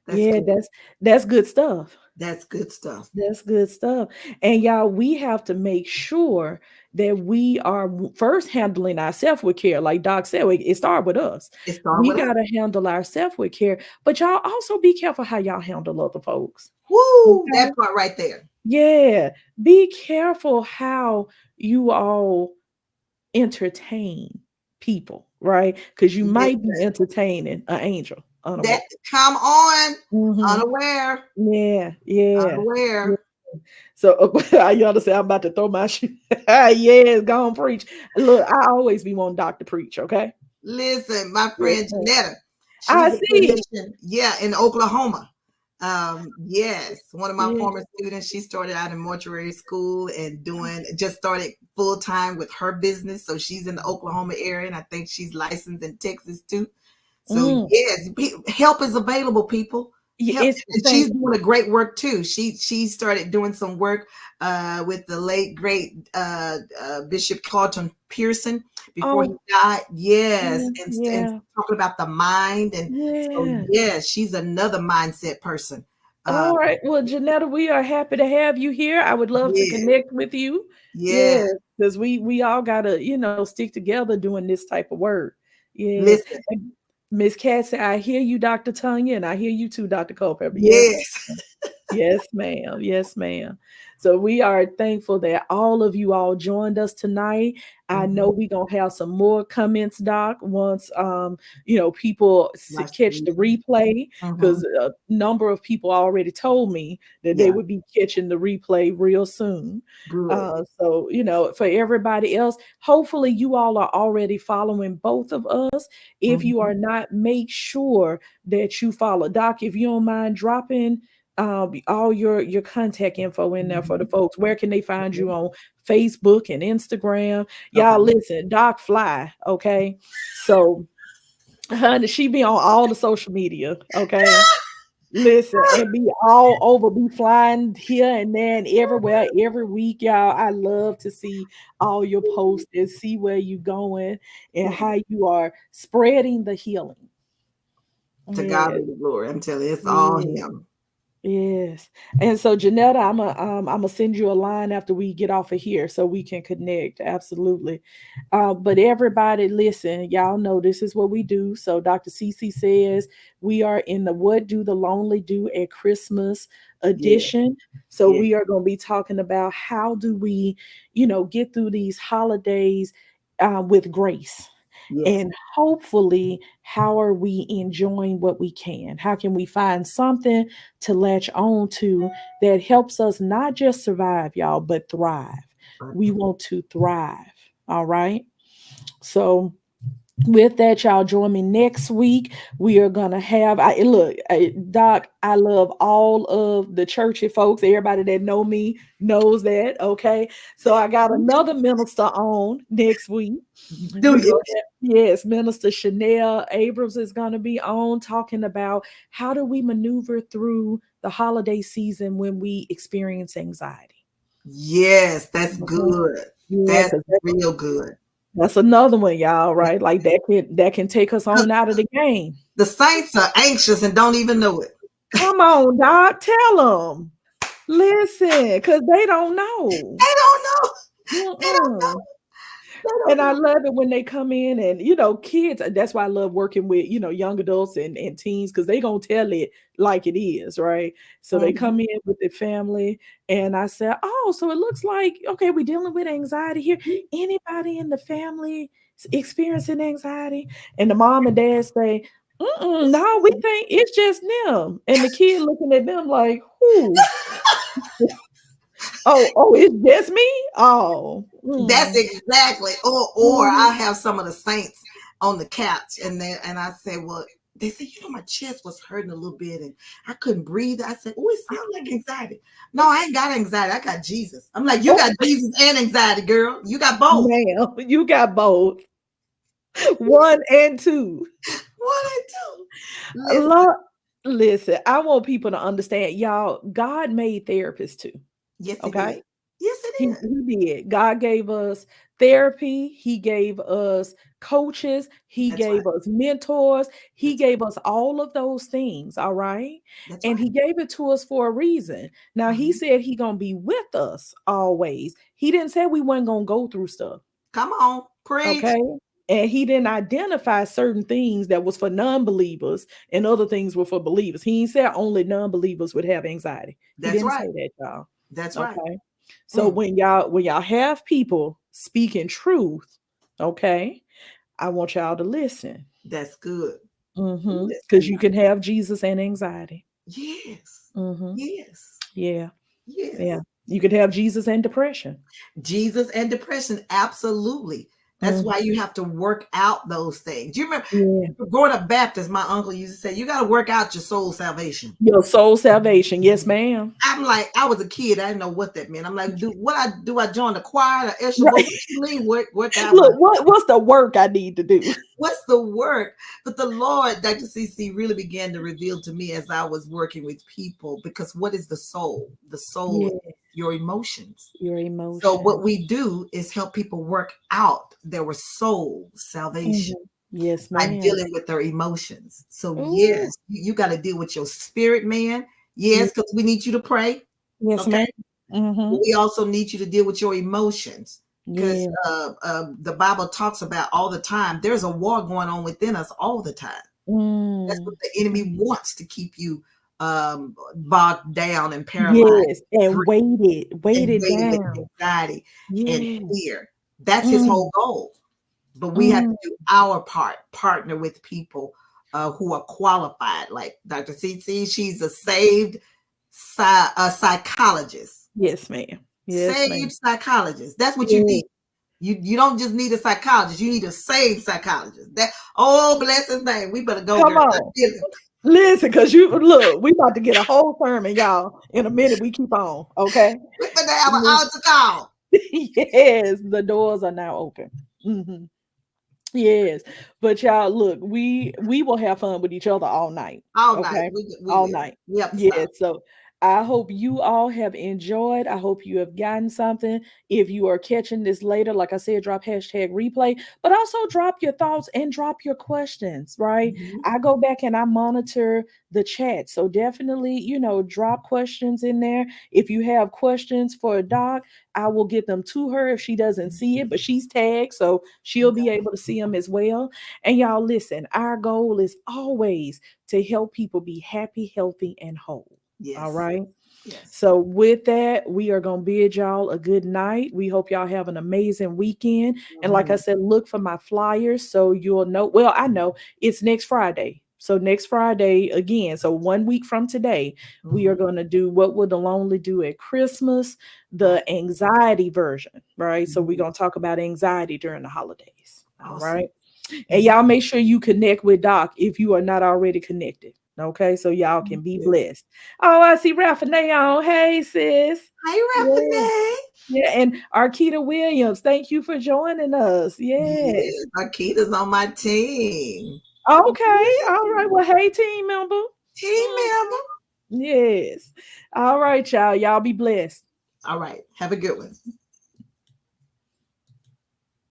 That's Yeah, good. that's good stuff. That's good stuff. That's good stuff. And y'all, we have to make sure that we are first handling ourselves with care. Like Doc said, it started with us. It started We with us. got to handle ourselves with care. But y'all also be careful how y'all handle other folks. Woo! Okay. That part right there. Yeah. Be careful how you all entertain people, right? Because you might be Listen, entertaining an angel that unaware. come on, Hmm. unaware, Yeah. Yeah. unaware. So I understand I'm about to throw my shoe. Yes, go on preach. Look, I always be wanting Doc to preach, okay? Listen, my Yes, friend ma'am. Janetta, she I was a see. clinician, yeah, in Oklahoma. Yes, one of my Yeah. former students, she started out in mortuary school and just started full time with her business. So she's in the Oklahoma area, and I think she's licensed in Texas too. So Mm. yes, help is available, people. Help, It's and thank she's doing a great work too. She started doing some work with the late great Bishop Carlton Pearson before he oh died. Yes, yeah, and yeah. talking about the mind, and so Yeah. yes, she's another mindset person. Uh, All right. Well, Janetta, we are happy to have you here. I would love to yeah, connect with you. yeah. Yeah, because we all gotta, stick together doing this type of work. Yeah. Listen, And Miss Cassie, I hear you, Dr. Tanya, and I hear you too, Dr. Culpepper. Yes. yes. Yes, ma'am. Yes, ma'am. So we are thankful that all of you all joined us tonight. I know Mhm. we're gonna have some more comments, Doc, once people Watch the catch the replay. replay, Mhm. because a number of people already told me that they Yeah, would be catching the replay real soon. good. So for everybody else, hopefully you all are already following both of us. If you Mhm. are not, make sure that you follow. Doc, if you don't mind dropping all your contact info in there for the folks. Where can they find you on Facebook and Instagram? Y'all Okay. listen, Doc Fly, okay? So honey, she be on all the social media, okay? Listen, and be all over, be flying here and there and everywhere every week, y'all. I love to see all your posts and see where you going and how you are spreading the healing. To God Yes, be the glory. I'm telling you, it's all yes. Him. Yes. And so Janetta, I'm gonna send you a line after we get off of here so we can connect. Absolutely. But everybody listen, y'all know this is what we do. So Dr. CC says we are in the What Do the Lonely Do at Christmas Yeah, edition. So yeah, we are going to be talking about how do we, get through these holidays with grace, yes. and hopefully how are we enjoying what we can, how can we find something to latch on to that helps us not just survive, y'all, but thrive. We want to thrive. All right. So with that, y'all join me next week. We are gonna have. Doc. I love all of the churchy folks. Everybody that know me knows that. Okay, so I got another minister on next week. Do We it. go. Yes, Minister Chanel Abrams is gonna be on talking about how do we maneuver through the holiday season when we experience anxiety. Yes, that's Okay. good. Yeah, That's because real good. that's another one, y'all, right? Like that can take us on out of the game. The saints are anxious and don't even know it. Come on, Doc, tell them. Listen, because they don't know. They don't know. They don't know. Mm-mm. They don't And I know. love it when they come in and, kids, that's why I love working with, young adults and teens, because they going to tell it like it is, right? So they Mhm. come in with their family and I said, oh, so it looks like, okay, we're dealing with anxiety here. Anybody in the family experiencing anxiety? And the mom and dad say, no, we think it's just them. And the kid looking at them like, who? Oh, it's just me? Oh. That's Mm. exactly. Or I Mhm. have some of the saints on the couch and I say, well, they said, my chest was hurting a little bit and I couldn't breathe. I said, oh, it sounds like anxiety. No, I ain't got anxiety. I got Jesus. I'm like, you Oh, got Jesus and anxiety, girl. You got both. ma'am, you got both, one and two. What I do? Listen. Lord, listen, I want people to understand, y'all. God made therapists too. Yes, he Okay, did. Yes, it he is. he did. God gave us therapy. He gave us coaches. He That's right. gave us mentors. He That's right. gave us all of those things. All right, That's and right. he gave it to us for a reason. Now he Mhm. said he gonna be with us always. He didn't say we weren't gonna go through stuff. Come on, preach. Okay. And he didn't identify certain things that was for non-believers and other things were for believers. He didn't say only non-believers would have anxiety. He That's didn't say right. that, y'all. That's right. Okay. So Mm, when y'all have people speaking truth, okay, I want y'all to listen. that's good. Because Listen. you can have Jesus and anxiety. Yes. hmm Yes. Yeah. Yeah. Yes. You could have Jesus and depression. Jesus and depression, absolutely. That's hmm why you have to work out those things. You remember Yeah. growing up Baptist, my uncle used to say, you got to work out your soul salvation. Your soul salvation. Yes, ma'am. I'm like, I was a kid, I didn't know what that meant. I'm like, do I join the choir, the usher? What Right. you mean work out my Look, what's the work I need to do? what's the work? But the Lord, Dr. CC, really began to reveal to me as I was working with people, because what is the soul? The soul Yeah, is your emotions. your So what emotion. we do is help people work out their soul salvation Mhm. Yes, by ma'am. dealing with their emotions. So Ooh, yes, you got to deal with your spirit, man. ye Yes, because we need you to pray. yes, Okay. ma'am. Mhm. We also need you to deal with your emotions, because Yeah. the Bible talks about all the time. There's a war going on within us all the time. That's what Mm. the enemy Mm. wants, to keep you bogged down and paralyzed, Yes, and and weighted weighted with down. anxiety and Yeah. fear. That's his Mm. whole goal. But we have to Mm. do our part, partner with people who are qualified. Like Dr. CC, she's a saved a psychologist. Yes, ma'am. Yes, ma'am. Saved psychologist. That's what you Yeah. need. You don't just need a psychologist. You need a saved psychologist. That, oh, bless his name. We better go, Come girl. I on. feel it. Listen, cause you look, we about to get a whole sermon, y'all. In a minute, we keep on, okay? We finna have an Listen. altar call Yes, the doors are now open. Hmm. Yes, but y'all, look, we will have fun with each other all night. all night. Okay, We all will. night. We have to Yes. stop. So I hope you all have enjoyed. I hope you have gotten something. If you are catching this later, like I said, drop hashtag replay, but also drop your thoughts and drop your questions. Right? Mhm. I go back and I monitor the chat, so definitely, drop questions in there. If you have questions for Doc, I will get them to her if she doesn't see it, but she's tagged, so she'll be Okay. able to see them as well. And y'all, listen, our goal is always to help people be happy, healthy, and whole. All Yes. right. Yes. So, with that, we are going to bid y'all a good night. We hope y'all have an amazing weekend. And like I Mhm. said, look for my flyers so you'll know. Well, I know it's next Friday. So, next Friday, again, so 1 week from today, we are Mhm. going to do What Would the Lonely Do at Christmas, Right. the anxiety version, right? So, we're Mhm. going to talk about anxiety during the holidays. All Awesome. right. And Mhm. y'all make sure you connect with Doc if you are not already connected. Okay, so y'all can be Yeah. blessed. Oh, I see Rafa on. Hey, sis. Hey, Yeah. Raffinette. Yeah. And Arkita Williams, thank you for joining us. Yes. Yes, Akita's on my team. Okay. Yeah. All right. Well, hey, team member. Team Mhm. member. Yes. All right, y'all. Y'all be blessed. All right. Have a good one.